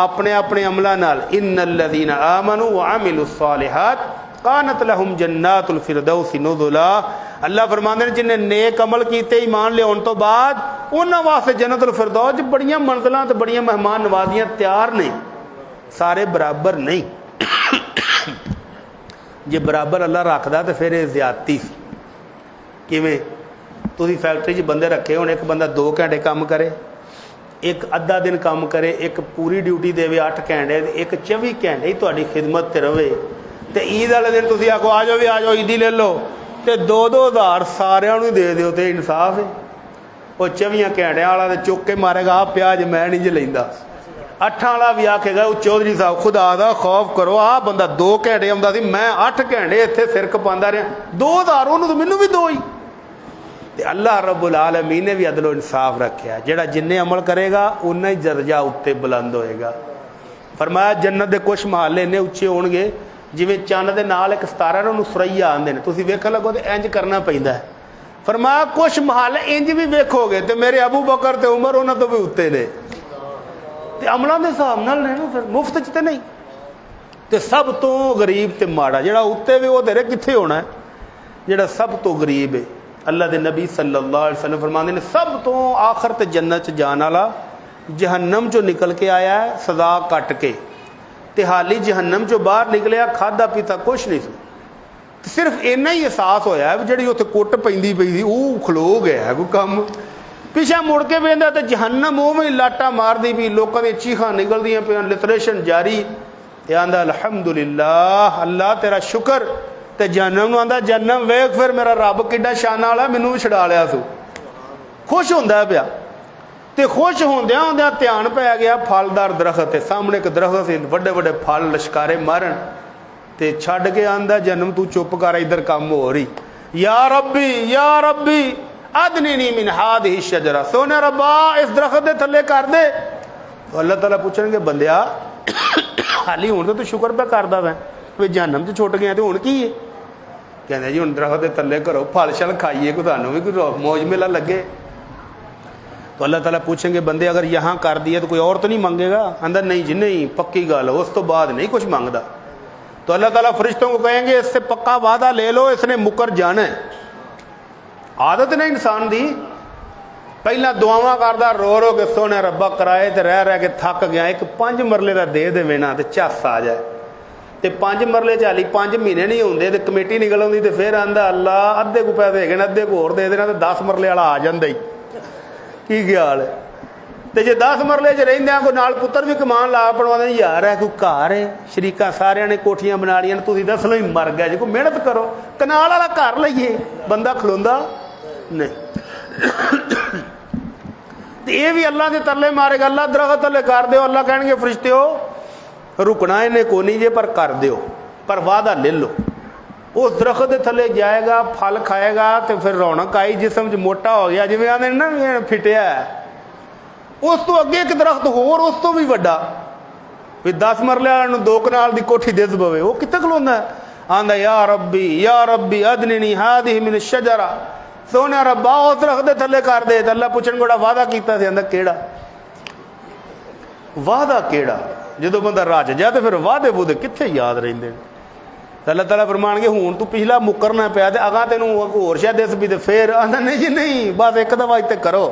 Speaker 1: اپنے اپنے عملاں نال ان الذین آمنوا وعملوا الصالحات کانت لہم جنات الفردوس نزلا، اللہ فرماندے ہیں جن نے نیک عمل کیتے ایمان لے آن تو بعد انہاں واسطے جنت الفردوس بڑیاں منزلاں تے بڑیاں مہمان نوازیاں تیار نے، سارے برابر نہیں۔ جے برابر اللہ رکھدا تو پھر یہ زیادتی سی۔ کیویں تسی فیکٹری 'چ بندے رکھے ہونے، ایک بندہ 2 گھنٹے کام کرے، ایک ادھا دن کام کرے، ایک پوری ڈیوٹی دے 8 گھنٹے، ایک 24 گھنٹے ہی تہاڈی خدمت تے رہے، تے عید والے دن تسی آکھو آ جاؤ بھی آ جاؤ عیدی لے لو، تے 2-2 ہزار ساریاں نوں دے دیو تے انصاف ہے؟ وہ 24 گھنٹے والا تے چک کے مارے گا آ پیاج میں نہیں جے لیندا، 8 والا بھی آکھے گا چودھری صاحب خدا دا خوف کرو، آ بندہ 2 گھنٹے آਉਂਦਾ سی میں 8 گھنٹے ਇੱਥੇ ਸਿਰ ਕਪਾਉਂਦਾ ਰਿਹਾ، 2000 ਉਹਨੂੰ ਤਾਂ ਮੈਨੂੰ ਵੀ 2 ਹੀ۔ ਤੇ ਅੱਲਾਹ ਰੱਬ العالمین ਨੇ ਵੀ ਅਦਲ و انصاف ਰੱਖਿਆ، ਜਿਹੜਾ ਜਿੰਨੇ ਅਮਲ ਕਰੇਗਾ ਉਨਾ ਹੀ ਦਰਜਾ ਉੱਤੇ ਬੁਲੰਦ ਹੋਏਗਾ۔ ਫਰਮਾਇਆ ਜੰਨਤ ਦੇ ਕੁਝ ਮਹੱਲੇ ਇੰਨੇ ਉੱਚੇ ਹੋਣਗੇ ਜਿਵੇਂ ਚੰਨ ਦੇ ਨਾਲ ਇੱਕ ਸਿਤਾਰਾ ਉਹਨੂੰ ਸੁਰਈਆ ਆਂਦੇ ਨੇ, ਤੁਸੀਂ ਵੇਖਣ ਲੱਗੋ ਤੇ ਇੰਜ ਕਰਨਾ ਪੈਂਦਾ ਹੈ। ਫਰਮਾਇਆ ਕੁਝ ਮਹੱਲੇ ਇੰਜ ਵੀ ਵੇਖੋਗੇ ਤੇ ਮੇਰੇ ਅਬੂ ਬਕਰ ਤੇ ਉਮਰ ਉਹਨਾਂ ਤੋਂ ਵੀ ਉੱਤੇ ਨੇ। ਤੇ ਅਮਲਾਂ ਦੇ ਹਿਸਾਬ ਨਾਲ ਨੇ ਨਾ, ਫਿਰ ਮੁਫਤ 'ਚ ਤੇ ਨਹੀਂ। ਤੇ ਸਭ ਤੋਂ ਗਰੀਬ ਤੇ ਮਾੜਾ ਜਿਹੜਾ ਉੱਤੇ ਵੀ ਉਹ ਤੇਰੇ ਕਿੱਥੇ ਹੋਣਾ ਹੈ? ਜਿਹੜਾ ਸਭ ਤੋਂ ਗਰੀਬ ਹੈ اللہ دے نبی صلی اللہ علیہ وسلم فرماندے نے سب تو آخر تے جنت چ جان والا جہنم چو نکل کے آیا ہے سزا کٹ کے، تے حالی جہنم چو باہر نکلیا کھادا پیتا کچھ نہیں سی، صرف اینا ہی احساس ہویا ہے جڑی اوتھے کٹ پیندی پئی سی وہ کھلو گیا ہے کوئی کم، پیچھے مڑ کے ویندا تے جہنم اوویں لاٹا ماردی پئی، لوکاں دی چیخاں نکلدیاں پیاں، لٹریشن جاری، تے آندا الحمدللہ اللہ تیرا شکر، تے جہنم نو آندا جہنم ویکھ پھر میرا رب کڈا شان والا مینوں بھی چھڑا لیا تو، خوش ہوندا پیا۔ تے خوش ہوندیاں ہوندیاں دھیان پی گیا پھلدار درخت تے سامنے ایک درخت سی وڈے وڈے پھل لشکارے مارن، تے چھڈ کے آندا جہنم تو چپ کر ادھر کام ہو رہی، یا ربی ادنینی من ہذہ الشجرہ، سونے ربا اس درخت دے تھلے کر دے۔ تو اللہ تعالیٰ پوچھن گے بندیا حالی ہن تو شکر پہ کردا وے کوئی جہنم چ چھٹ گیا تے ہن کی ہے؟ کہندے جی ہن درخت دے تھلے کرو پھل شل کھائیے کو تانوں بھی کوئی موج میلہ لگے۔ تو اللہ تعالیٰ پوچھیں گے بندے اگر یہاں کر دیا تو کوئی اور تو نہیں مانگے گا؟ اندر نہیں جی نہیں پکی گل ہے، اس تو بعد نہیں کچھ مانگدا۔ تو اللہ تعالیٰ فرشتوں کو کہیں گے اس سے پکا وعدہ لے لو اس نے مکر جانا ہے۔ عادت نہیں انسان دی پہلا دعاواں کردا رو رو کے سونے ربا کرائے تے رہ کے تھک گیا، ایک 5 مرلے دا دے دے نا تے چس آ جائے، تے 5 مرلے چالی 5 مہینے نہیں ہوندے تے کمیٹی نکل آندی تے پھر آندا اللہ ادھے کو پیسے دے ادھے کو ہور دے دینا تے 10 مرلے والا آ جاندا ہی کی خیال ہے۔ تے جے 10 مرلے چ رہندیاں کوئی نال پتر بھی کمان لا پڑواندے یار ہے کوئی گھر ہے شریکاں ساریاں نے کوٹھیاں بنا لیاں تسی دس لو ہی مر گئے جی کوئی محنت کرو کنال والا گھر لئیے بندہ کھلوندا نہیں۔ یہ بھی اللہ دے ترلے مارے گا اللہ درخت تلے کر دیو، اللہ کہیں گے فرشتے ہو رکنا انہیں کو نہیں جے پر کر دیو پر وعدہ لے لو۔ اس درخت دے تھلے جائے گا پھل کھائے گا تو پھر رونق آئی جسم جو موٹا ہو گیا جی آدھے نا پھٹیا ہے ਉਸ ਤੋਂ ਅੱਗੇ ਇੱਕ ਦਰਖਤ ਹੋਰ ਉਸ ਤੋਂ ਵੀ ਵੱਡਾ, ਵੀ 10 ਮਰਲੇ ਵਾਲਿਆਂ ਨੂੰ 2 ਕਨਾਲ ਦੀ ਕੋਠੀ ਦਿਸ ਪਵੇ, ਉਹ ਕਿੱਥੇ ਖਲੋਂਦਾ ਆਂਦਾ ਯਾ ਰੱਬੀ ਅਦਨਨੀ ਹਾദിਹ ਮਿਨ ਸ਼ਜਰਾ, ਸੋਹਣਾ ਰੱਬਾ ਉਸ ਦਰਖਤ ਦੇ ਥੱਲੇ ਕਰ ਦੇ। ਤੇ ਅੱਲਾ ਪੁੱਛਣ ਕੋੜਾ ਵਾਅਦਾ ਕੀਤਾ ਸੀ, ਆਂਦਾ ਕਿਹੜਾ ਵਾਅਦਾ ਕਿਹੜਾ? ਜਦੋਂ ਬੰਦਾ ਰੱਜ ਜਾ ਤੇ ਫਿਰ ਵਾਅਦੇ ਵੂਦੇ ਕਿੱਥੇ ਯਾਦ ਰਹਿੰਦੇ ਨੇ। ਤੇ ਅੱਲਾਹ ਤਾਲਾ ਫਰਮਾਣਗੇ ਹੁਣ ਤੂੰ ਪਿਛਲਾ ਮੁੱਕਰਨਾ ਪਿਆ ਤੇ ਅਗਾਂ ਤੈਨੂੰ ਹੋਰ ਸ਼ਾਇਦ ਦਿਸ ਵੀ, ਤੇ ਫੇਰ ਆਂਦਾ ਨਹੀਂ ਜੀ ਨਹੀਂ, ਬਸ ਇੱਕ ਦਫਾ ਇੱਥੇ ਕਰੋ।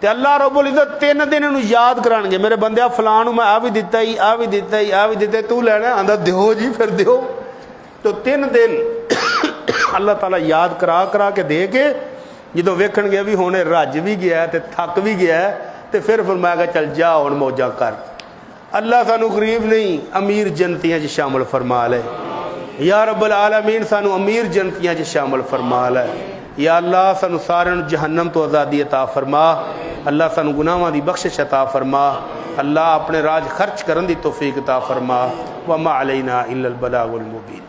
Speaker 1: تے اللہ رب العزت 3 دن انہوں یاد کران گے میرے بندیا فلاں نوں میں آ بھی دتا ہی آ بھی دتا ہی آ بھی دتا تو لینا آندا دیو جی پھر دیو. تو 3 دن اللہ تعالیٰ یاد کرا کرا کے دے کے جدوں ویکھن گے بھی ہونے رج بھی گیا تے تھک بھی گیا تے پھر فرمایا گا چل جا ہن موجاں کر. اللہ سانو غریب نہیں امیر جنتیاں چ شامل فرما لے یا رب العالمین. سانو امیر جنتیاں چ شامل فرما لے یا اللہ. سانو سارے جہنم تو آزادی عطا فرما اللہ. سانو گناہاں دی بخشش عطا فرما اللہ. اپنے راج خرچ کرن دی توفیق عطا فرما. وما علینا الا البلاغ المبین.